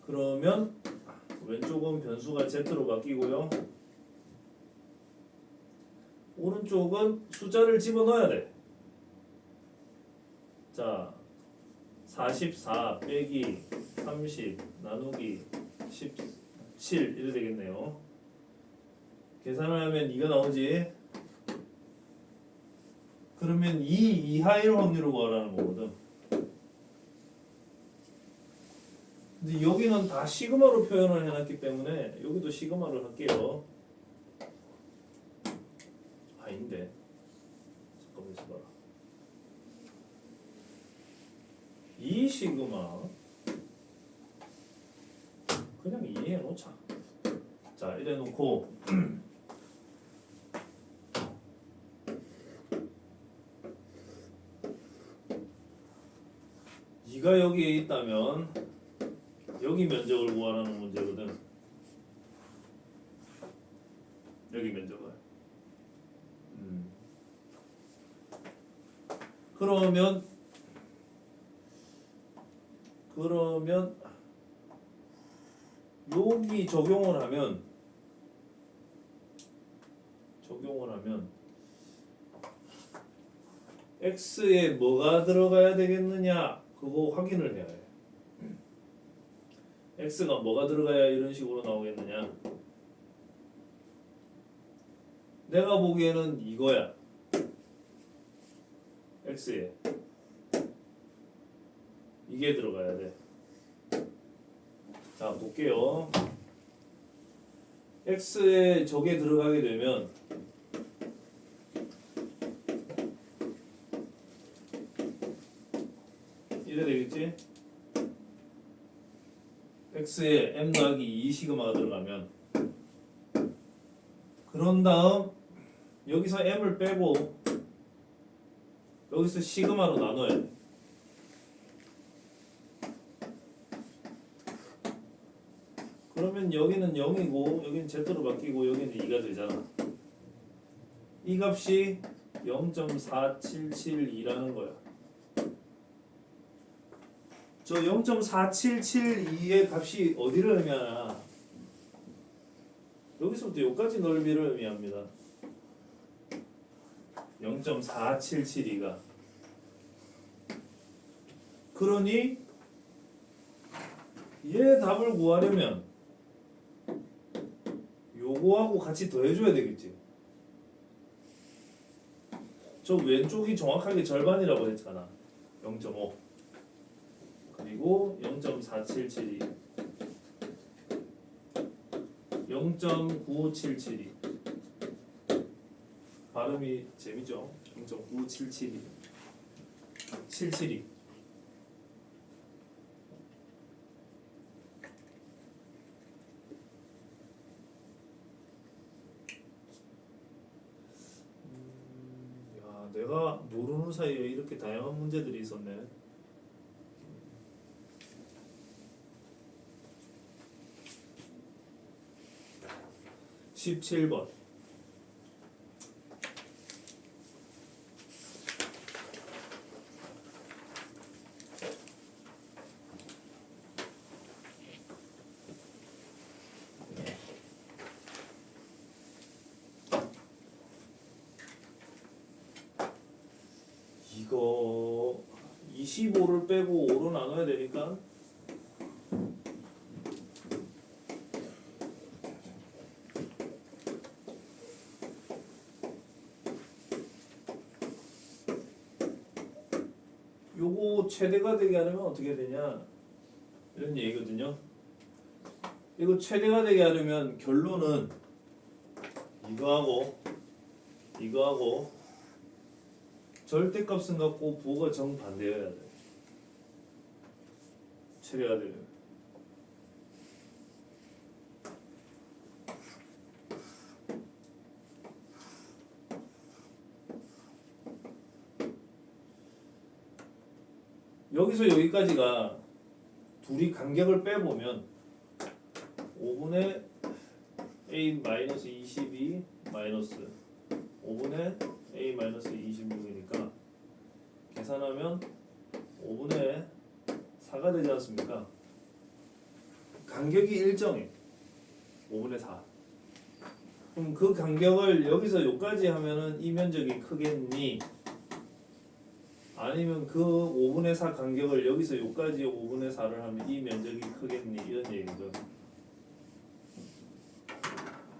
그러면 왼쪽은 변수가 z로 바뀌고요. 오른쪽은 숫자를 집어넣어야 돼. 자, 44 빼기 30 나누기 17 이래 되겠네요. 계산을 하면 2가 나오지. 그러면 2 이하일 확률을 구하라는 거거든. 근데 여기는 다 시그마로 표현을 해놨기 때문에 여기도 시그마를 할게요. 아닌데 잠깐만 있어봐라. 이 시그마 그냥 이해해 놓자. 자, 이래 놓고 이가 여기에 있다면 여기 면적을 구하라는 문제거든. 여기 면적을. 그러면 그러면 여기 적용을 하면 x에 뭐가 들어가야 되겠느냐 그거 확인을 해야 해. x가 뭐가 들어가야 이런 식으로 나오겠느냐. 내가 보기에는 이거야. x에 이게 들어가야 돼. 자 볼게요. x에 저게 들어가게 되면 이래 되겠지? x에 m 더하기 2 시그마가 들어가면 그런 다음 여기서 m을 빼고 여기서 시그마로 나눠야 돼. 그러면 여기는 0이고 여기는 z로 바뀌고 여기는 2가 되잖아. 이 값이 0.4772라는 거야. 저 0.4772의 값이 어디를 의미하나? 여기서부터 여기까지 넓이를 의미합니다. 0.4772가. 그러니 얘 답을 구하려면 요거하고 같이 더해줘야 되겠지. 저 왼쪽이 정확하게 절반이라고 했잖아. 0.5 그리고 0.4772 0.9772 발음이 재밌죠? 0.9772 772 야, 내가 모르는 사이에 이렇게 다양한 문제들이 있었네. 17번 이거 25를 빼고 5로 나눠야 되니까 요거 최대가 되게 하려면 어떻게 되냐 이런 얘기거든요. 이거 최대가 되게 하려면 결론은 이거하고 절대값은 같고 부호가 정반대여야 돼. 최대가 되려면. 여기서 여기까지가 둘이 간격을 빼보면 5분의 a-22 마이너스 5분의 a-26이니까 계산하면 5분의 4가 되지 않습니까? 간격이 일정해. 5분의 4. 그럼 그 간격을 여기서 여기까지 하면은 이 면적이 크겠니? 아니면 그 5분의 4 간격을 여기서 여기까지 5분의 4를 하면 이 면적이 크겠니? 이런 얘기죠.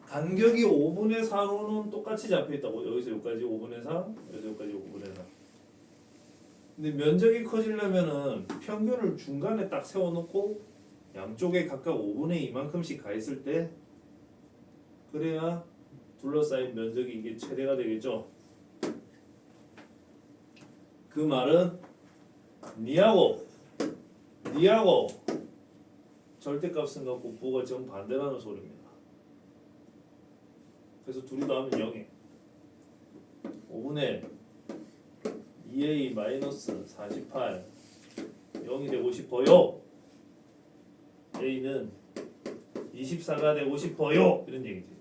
간격이 5분의 4로는 똑같이 잡혀있다고. 여기서 여기까지 5분의 4, 여기서 여기까지 5분의 4. 근데 면적이 커지려면은 평균을 중간에 딱 세워놓고 양쪽에 각각 5분의 2만큼씩 가있을 때 그래야 둘러싸인 면적이 이게 최대가 되겠죠. 그 말은 니하고 절대값은 같고 부호가 정반대라는 소리입니다. 그래서 둘이 더하면 0에 5분의 2a 마이너스 48 0이 되고 싶어요. a는 24가 되고 싶어요. 이런 얘기지.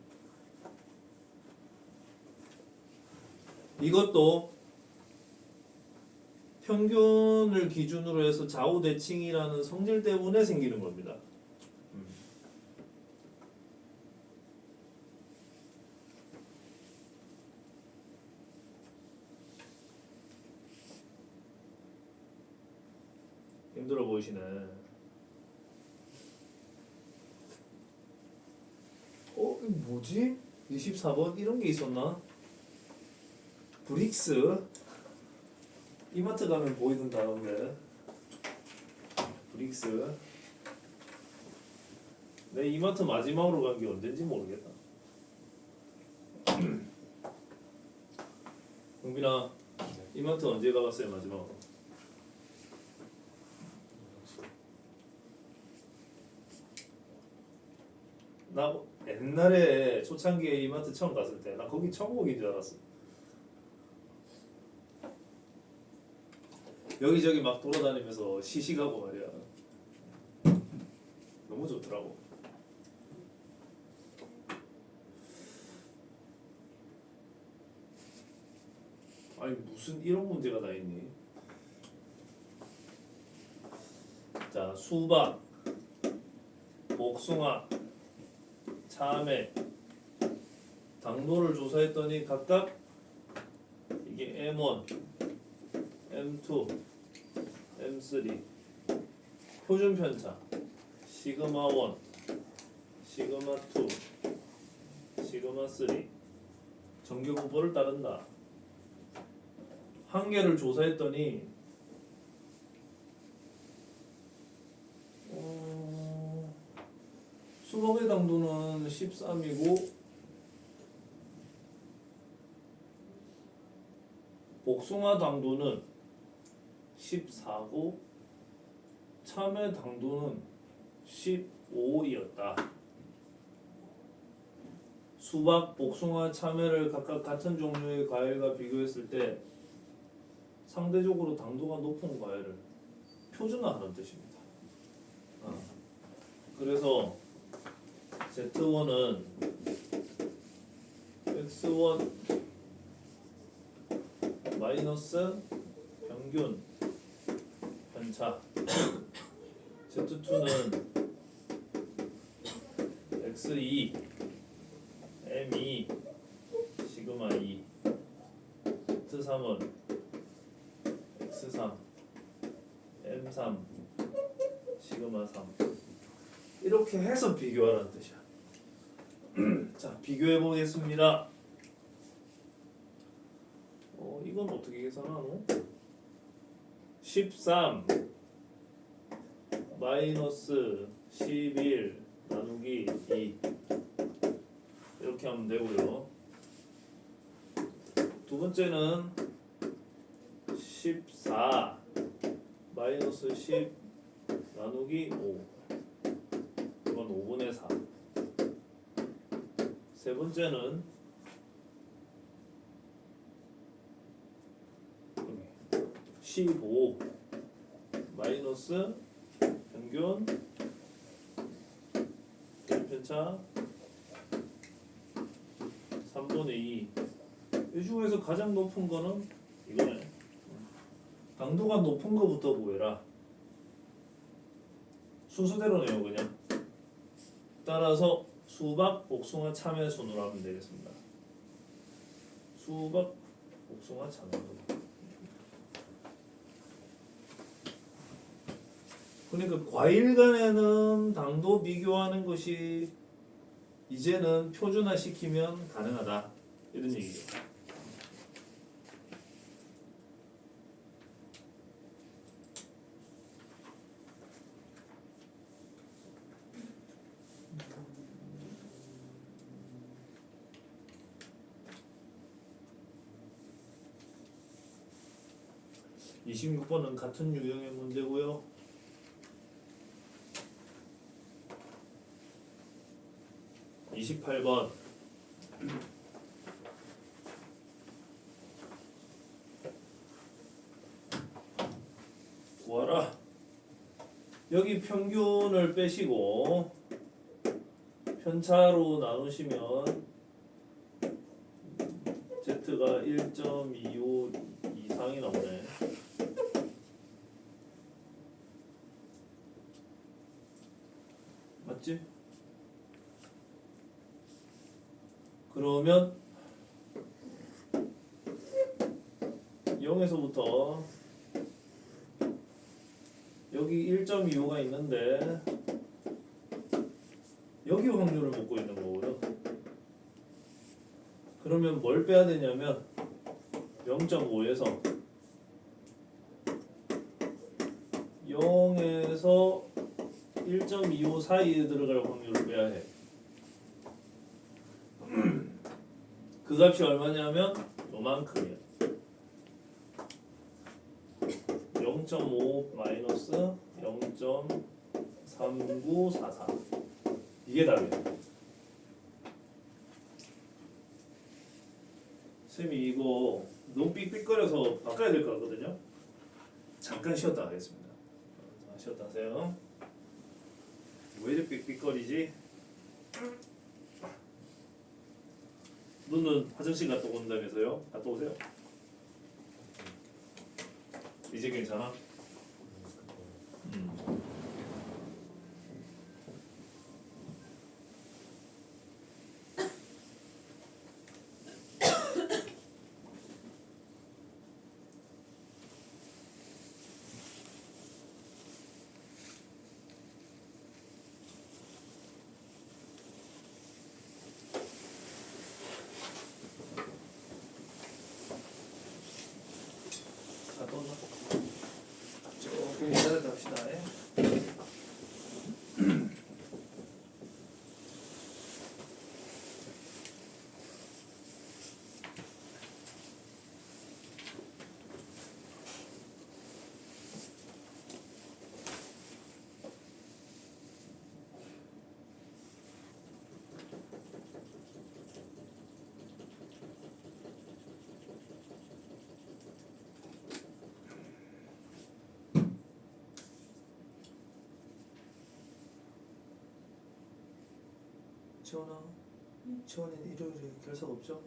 이것도 평균을 기준으로 해서 좌우 대칭이라는 성질 때문에 생기는 겁니다. 힘들어 보이시네. 이거 뭐지? 24번 이런 게 있었나? 브릭스 이마트 가면 보이던 단어인데 브릭스. 내 이마트 마지막으로 간 게 언젠지 모르겠다. 용빈아, 이마트 언제 가봤어요 마지막으로? 나 옛날에 초창기에 이마트 처음 갔을 때 나 거기 천국인 줄 알았어. 여기저기 막 돌아다니면서 시식하고 말이야. 너무 좋더라고. 아니 무슨 이런 문제가 다 있니? 자, 수박, 복숭아, 참외, 당도를 조사했더니 각각 이게 M1, M2, M3 표준 편차 시그마 1, 시그마 2, 시그마 3 정규 분포를 따른다. 한계를 조사했더니 수박의 당도는 13이고 복숭아 당도는 14고 참외 당도는 15였다. 수박, 복숭아, 참외를 각각 같은 종류의 과일과 비교했을 때 상대적으로 당도가 높은 과일을 표준화하는 뜻입니다. 그래서 Z1은 X1 마이너스 평균 편차, Z2는 X2 M2 시그마 2, Z3은 X3 M3 시그마 3 이렇게 해서 비교하라는 뜻이야. 자, 비교해 보겠습니다. 이건 어떻게 계산하노? 13 마이너스 11 나누기 2 이렇게 하면 되고요. 두 번째는 14 마이너스 10 나누기 5 이건 5분의 4. 세 번째는 15 마이너스 평균 편차 3분의 2. 이 중에서 가장 높은 거는 이거네. 당도가 높은 거부터 구해라. 순서대로네요 그냥. 따라서 수박, 복숭아, 참외 순으로 하면 되겠습니다. 수박, 복숭아, 참외. 그러니까 과일 간에는 당도 비교하는 것이 이제는 표준화 시키면 가능하다 이런 얘기죠. (26번은) 같은 유형의 문제고요. 28번 구하라. 여기 평균을 빼시고 편차로 나누시면 Z가 1.25 이상이 나오네. 맞지? 그러면 0에서부터 여기 1.25가 있는데 여기 확률을 묻고 있는 거거든. 그러면 뭘 빼야 되냐면 0.5에서 0에서 1.25 사이에 들어갈 확률을 빼야 해. 그 값이 얼마냐면 요만큼이야. 0.5 마이너스 0.3944 이게 답이야. 쌤이 이거 너무 삑삑거려서 바꿔야 될 것 같거든요. 잠깐 쉬었다 하겠습니다. 자, 쉬었다 하세요. 왜 이렇게 삑삑거리지? 너는 화장실 갔다 온다면서요? 갔다 오세요. 이제 괜찮아? 갔다 온다. 조금 기다렸다 합시다. 지원아, 지원이는 일요일에 결석 없죠?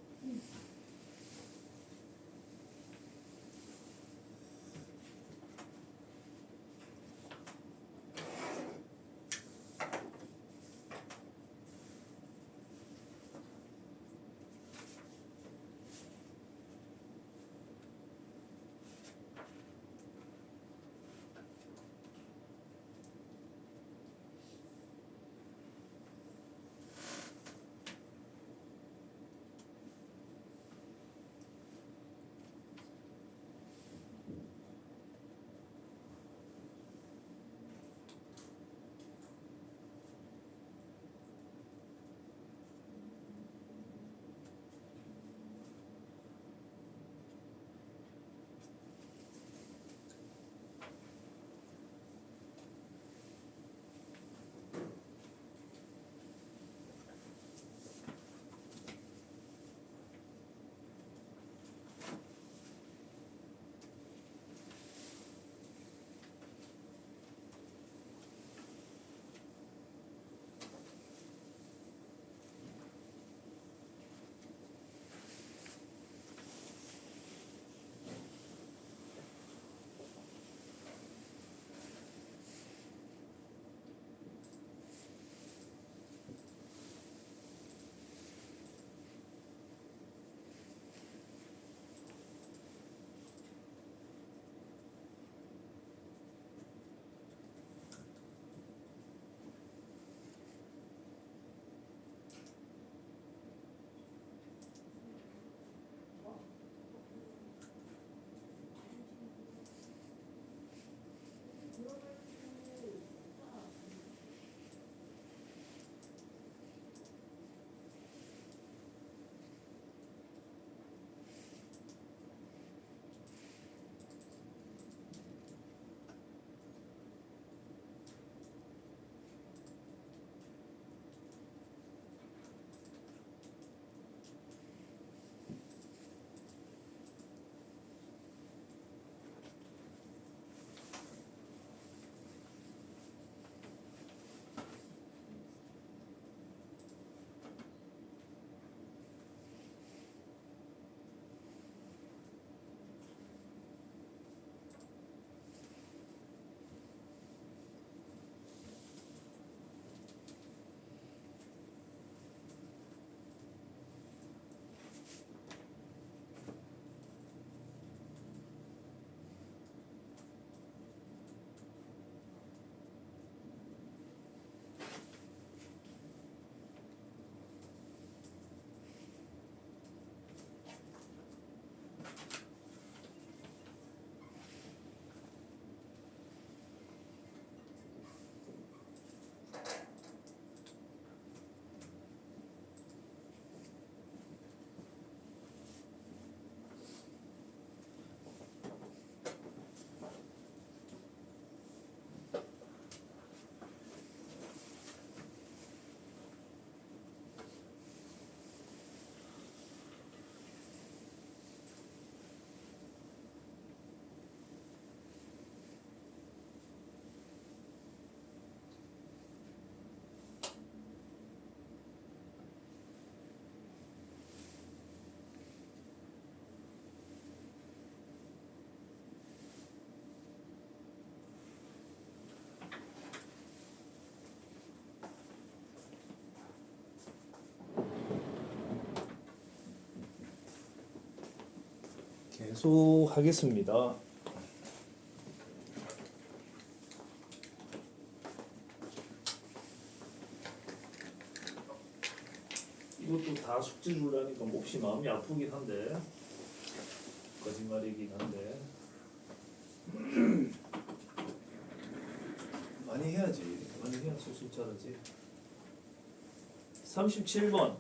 계속 하겠습니다. 이것도 다 숙제 주려니까 몹시 마음이 아프긴 한데 거짓말이긴 한데 많이 해야지. 많이 해야 쑥쑥 자라지. 37번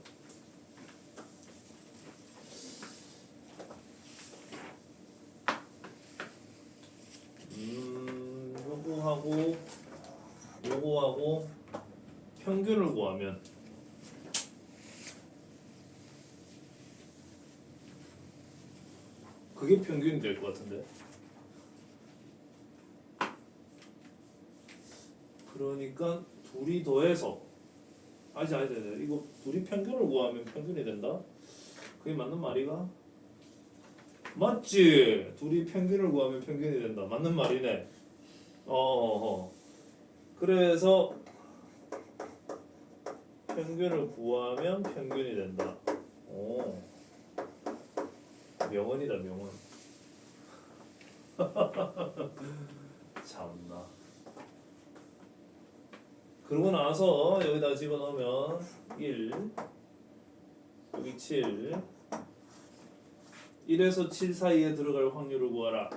요거하고 평균을 구하면 그게 평균이 될 것 같은데. 그러니까 둘이 더해서 아니 이거 둘이 평균을 구하면 평균이 된다? 그게 맞는 말이가? 맞지? 둘이 평균을 구하면 평균이 된다. 맞는 말이네. 그래서 평균을 구하면 평균이 된다. 오. 명언이다 명언. 참나. 그러고 나서 여기다 집어넣으면 1 여기 7 1에서 7 사이에 들어갈 확률을 구하라.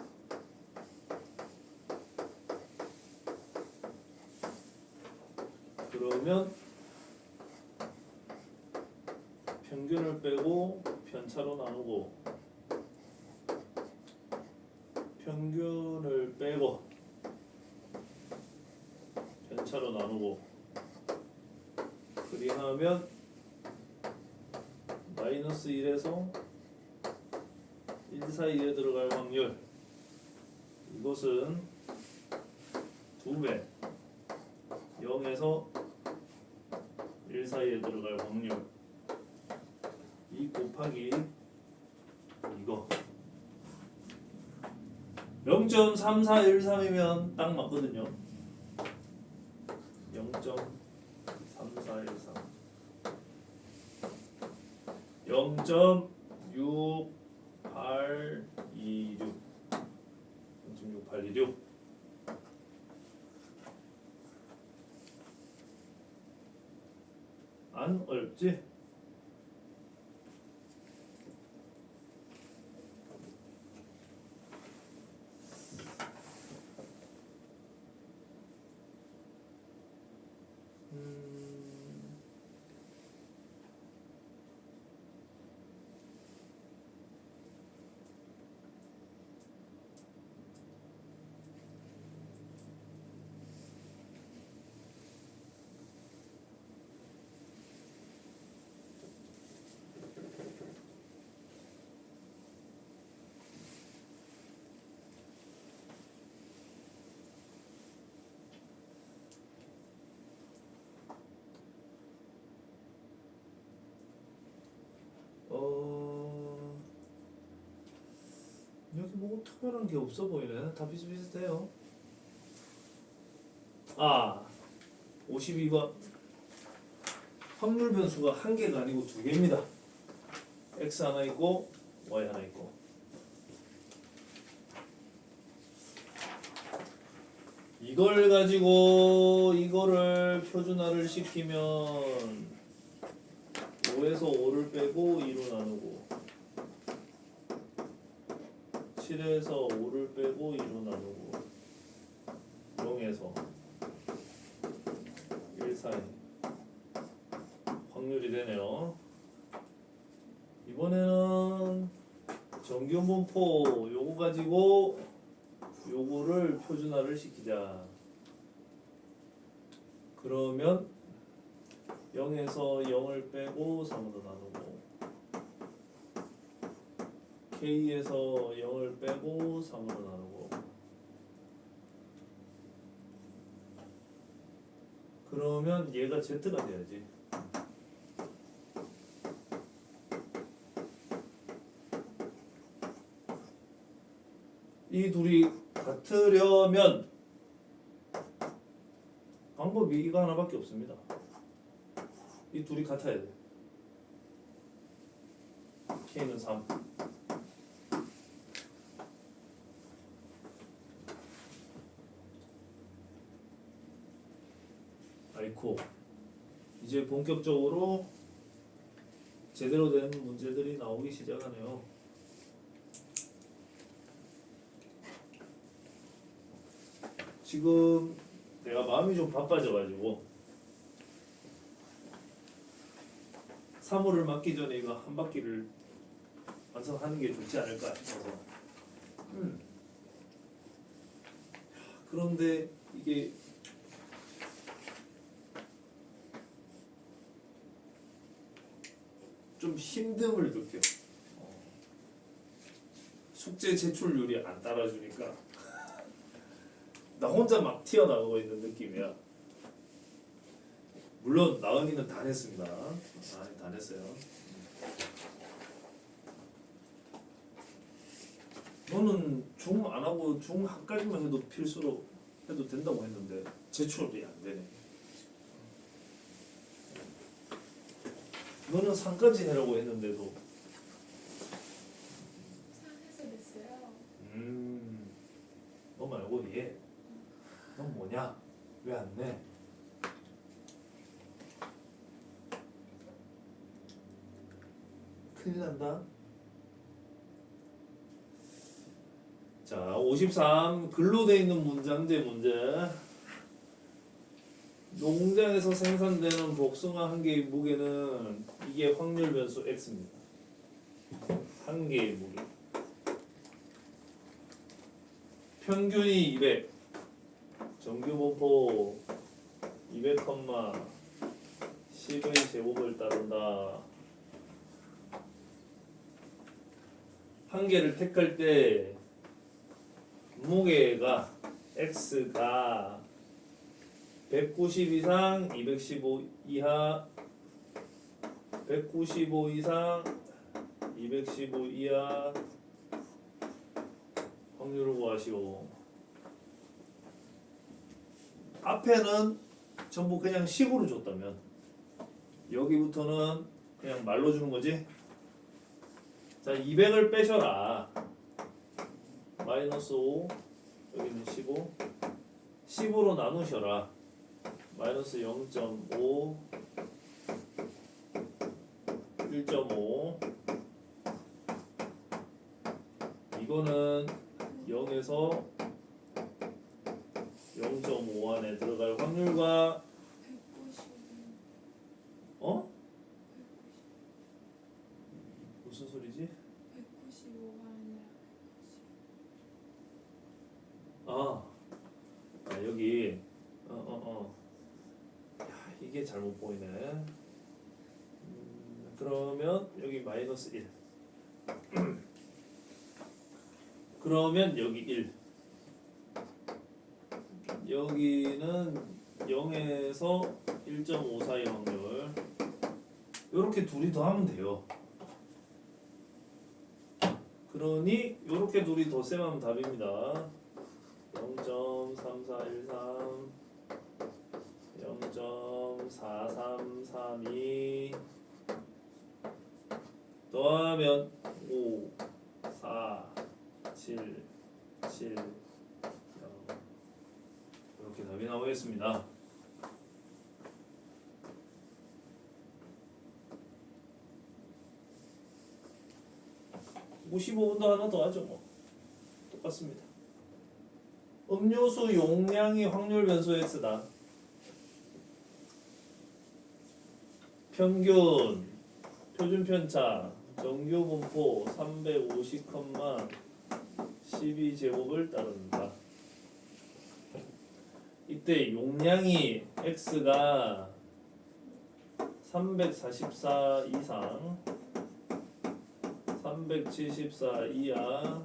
그러면 평균을 빼고 편차로 나누고 평균을 빼고 편차로 나누고 그리하면 마이너스 1에서 1 사이에 들어갈 확률 이것은 2배 0에서 1 사이에 들어갈 확률 이 곱하기 이거 0.3413이면 딱 맞거든요. 0.3413 0.6826 0.6826 안 어렵지? 여기 뭐 특별한 게 없어 보이네. 다 비슷비슷해요. 52번 확률 변수가 한 개가 아니고 두 개입니다. x 하나 있고 y 하나 있고. 이걸 가지고 이거를 표준화를 시키면 5에서 5를 빼고 2로 나누고 7에서 5를 빼고 2로 나누고 0에서 1 사이 확률이 되네요. 이번에는 정규분포 요거 가지고 요거를 표준화를 시키자. 그러면 0에서 0을 빼고 3으로 나누고 K에서 0을 빼고 3으로 나누고 그러면 얘가 Z가 돼야지. 이 둘이 같으려면 방법이 이거 하나밖에 없습니다. 이 둘이 같아야 돼. K는 3 좋고 이제 본격적으로 제대로 된 문제들이 나오기 시작하네요. 지금 내가 마음이 좀 바빠져가지고 사물을 맡기 전에 이거 한 바퀴를 완성하는 게 좋지 않을까 싶어서. 그런데 이게 좀 힘듦을 느껴. 숙제 제출률이 안 따라주니까 나 혼자 막 튀어나오고 있는 느낌이야. 물론 나은이는 다 냈습니다. 다 냈어요. 너는 중 안 하고 중1까지만 해도 필수로 해도 된다고 했는데 제출이 안 되네. 너는 3까지 해라고 했는데도. 상해서 냈어요. 너 말고 얘. 넌 뭐냐? 왜 안 내? 큰일 난다. 자, 53 글로 돼 있는 문장제 문제. 농장에서 생산되는 복숭아 한 개의 무게는 이게 확률 변수 x입니다. 한 개의 무게. 평균이 200. 정규 분포 200, 10의 제곱을 따른다. 한 개를 택할 때 무게가 x가 190 이상, 215 이하, 195 이상, 215 이하 확률을 구하시오. 앞에는 전부 그냥 식으로 줬다면 여기부터는 그냥 말로 주는 거지. 자, 200을 빼셔라. 마이너스 5, 여기는 15, 10으로 나누셔라. 마이너스 0.5, 1.5. 이거는 0에서 0.5 안에 들어갈 확률과 190. 어? 무슨 소리지? 195가 아니라 여기 야, 이게 잘못 보이네. 그러면 여기 마이너스 1. 그러면 여기 1. 여기는 0에서 1.5 사이 확률. 이렇게 둘이 더하면 돼요. 그러니 이렇게 둘이 덧셈하면 답입니다. 0.3413, 0.4332 더하면 5, 4, 7, 7, 0 이렇게 답이 나오겠습니다. (55분도) 하나 더 하죠. 뭐 똑같습니다. 음료수 용량이 확률 변수 x다. 평균, 표준 편차, 정규 분포 350, 12제곱을 따른다. 이때 용량이 x가 344 이상, 374 이하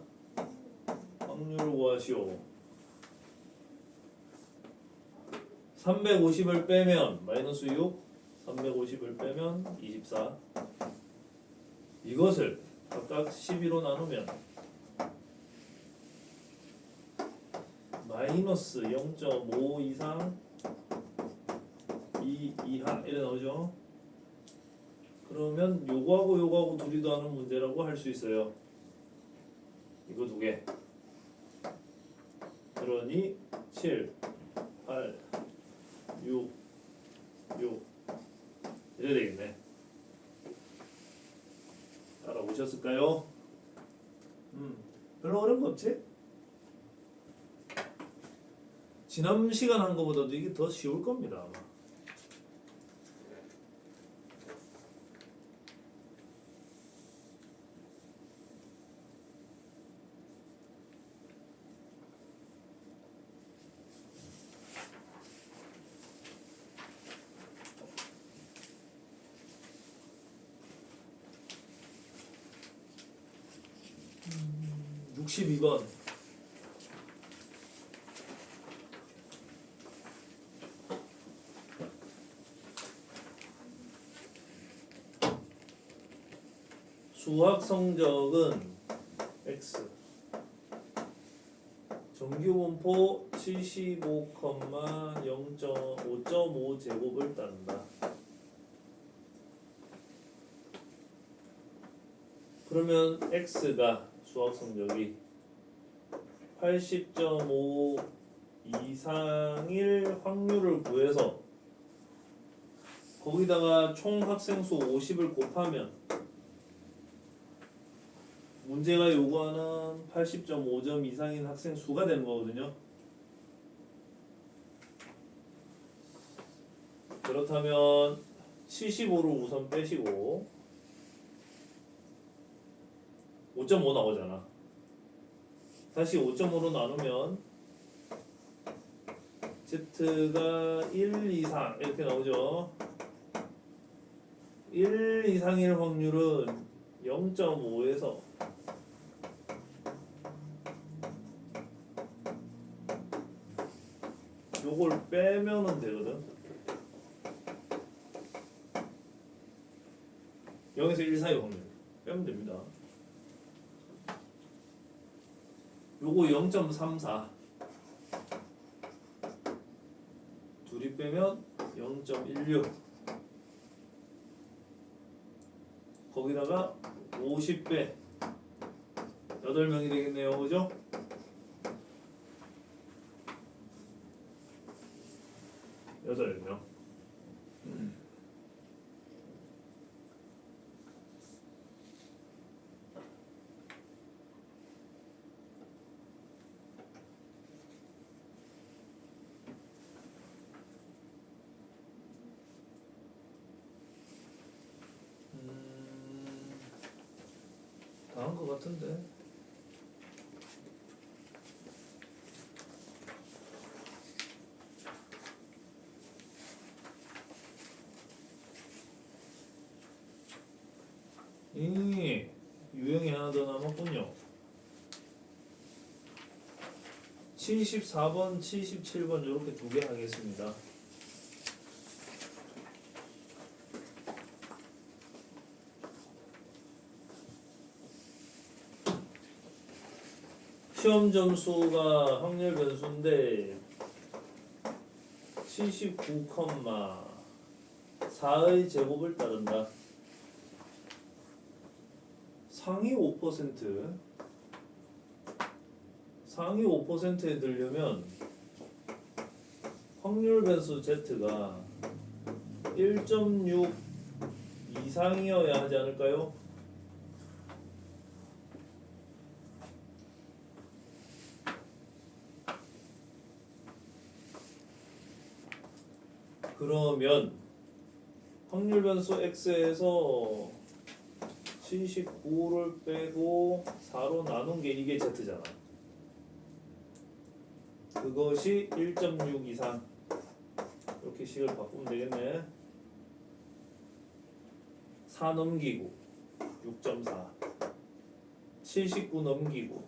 확률을 구하시오. 350을 빼면 마이너스 6, 350을 빼면 24. 이것을 각각 12로 나누면 마이너스 0.5 이상 2 이하 이래 나오죠. 그러면 요거하고 둘이 더하는 문제라고 할 수 있어요. 이거 두 개. 그러니 7, 8, 6, 6 이래야 되겠네. 알아보셨을까요? 별로 어려운 거 없지? 지난 시간 한 거보다도 이게 더 쉬울 겁니다 아마. 음, 62번 수학 성적은 X 정규 분포 75,5.5 제곱을 따른다. 그러면 X가 수학 성적이 80.5 이상일 확률을 구해서 거기다가 총 학생 수 50을 곱하면 문제가 요구하는 80.5점 이상인 학생 수가 되는 거거든요. 그렇다면 75를 우선 빼시고 5.5 나오잖아. 다시 5.5로 나누면 Z가 1 이상 이렇게 나오죠. 1 이상일 확률은 0.5에서 요걸 빼면은 되거든. 0에서 1 사이 확률 빼면 됩니다. 요거 0.34 둘이 빼면 0.16 거기다가 50배 8명이 되겠네요. 그죠? 여덟 명. 다 한 것 같은데. 유형이 하나 더 남았군요. 74번, 77번 이렇게 두 개 하겠습니다. 시험 점수가 확률 변수인데 79,4의 제곱을 따른다. 상위 5% 상위 5%에 들려면 확률 변수 Z가 1.6 이상이어야 하지 않을까요? 그러면 확률 변수 X에서 79를 빼고 4로 나눈 게 이게 Z잖아. 그것이 1.6 이상. 이렇게 식을 바꾸면 되겠네. 4 넘기고 6.4 79 넘기고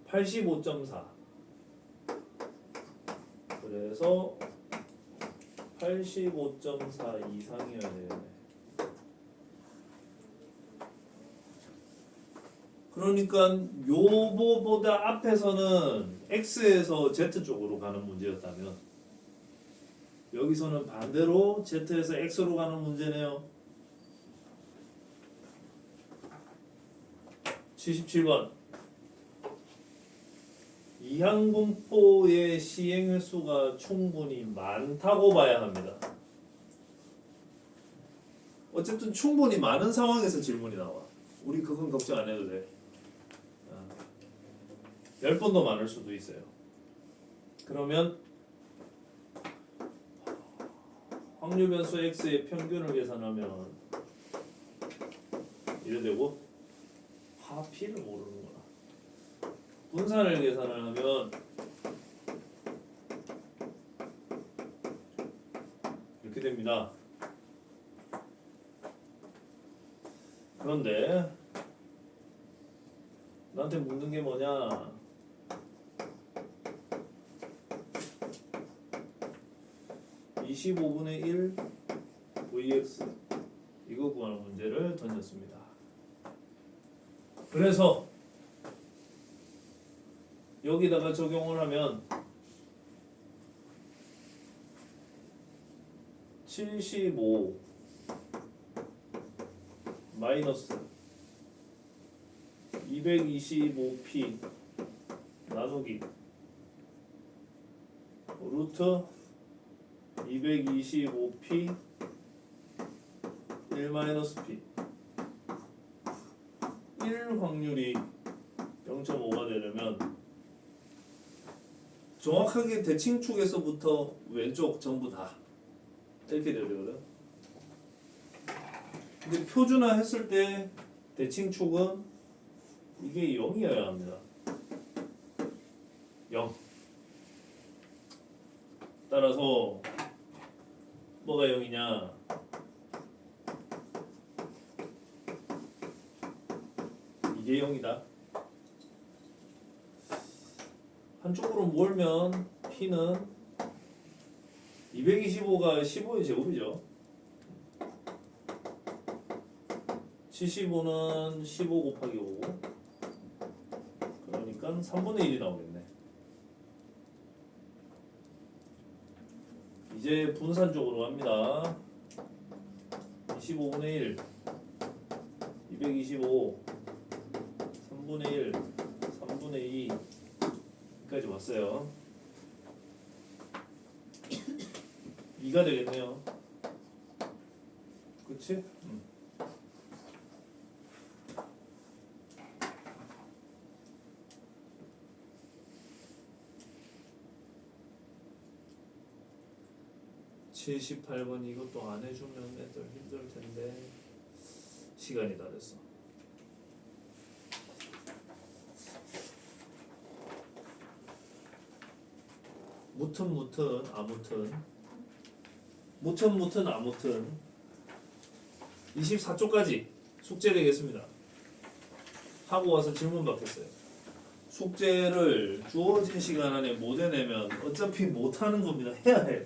85.4 그래서 85.4 이상이어야 되겠네. 그러니까 요거보다 앞에서는 X에서 Z 쪽으로 가는 문제였다면 여기서는 반대로 Z에서 X로 가는 문제네요. 77번 이항분포의 시행 횟수가 충분히 많다고 봐야 합니다. 어쨌든 충분히 많은 상황에서 질문이 나와. 우리 그건 걱정 안 해도 돼. 10번도 많을 수도 있어요. 그러면 확률 변수 x의 평균을 계산하면 이래 되고 파피를 모르는구나. 분산을 계산을 하면 이렇게 됩니다. 그런데 나한테 묻는 게 뭐냐? (25분의 1) vx 이거 구하는 문제를 던졌습니다. 그래서 여기다가 적용을 하면 75 마이너스 225p 나누기 루트 225p 1 마이너스 p 1 확률이 0.5가 되려면 정확하게 대칭축에서부터 왼쪽 전부 다 이렇게 돼야 되거든. 근데 표준화 했을 때 대칭축은 이게 0이어야 합니다. 0. 따라서 뭐가 0이냐? 이게 0이다. 한쪽으로 몰면 P는 225가 15의 제곱이죠. 75는 15 곱하기 5. 그러니까 3분의 1이 나오겠네. 이제 분산 쪽으로 갑니다. 25분의 1 225 3분의 1 3분의 2 여기까지 왔어요. 2가 되겠네요. 그치? 78번 이것도 안 해주면 애들 힘들 텐데 시간이 다 됐어. 아무튼 24쪽까지 숙제 되겠습니다. 하고 와서 질문 받겠어요. 숙제를 주어진 시간 안에 못 해내면 어차피 못 하는 겁니다. 해야 해.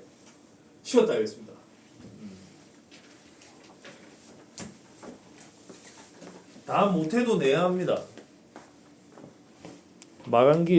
쉬었다 하겠습니다. 다 못해도 내야 합니다. 마감기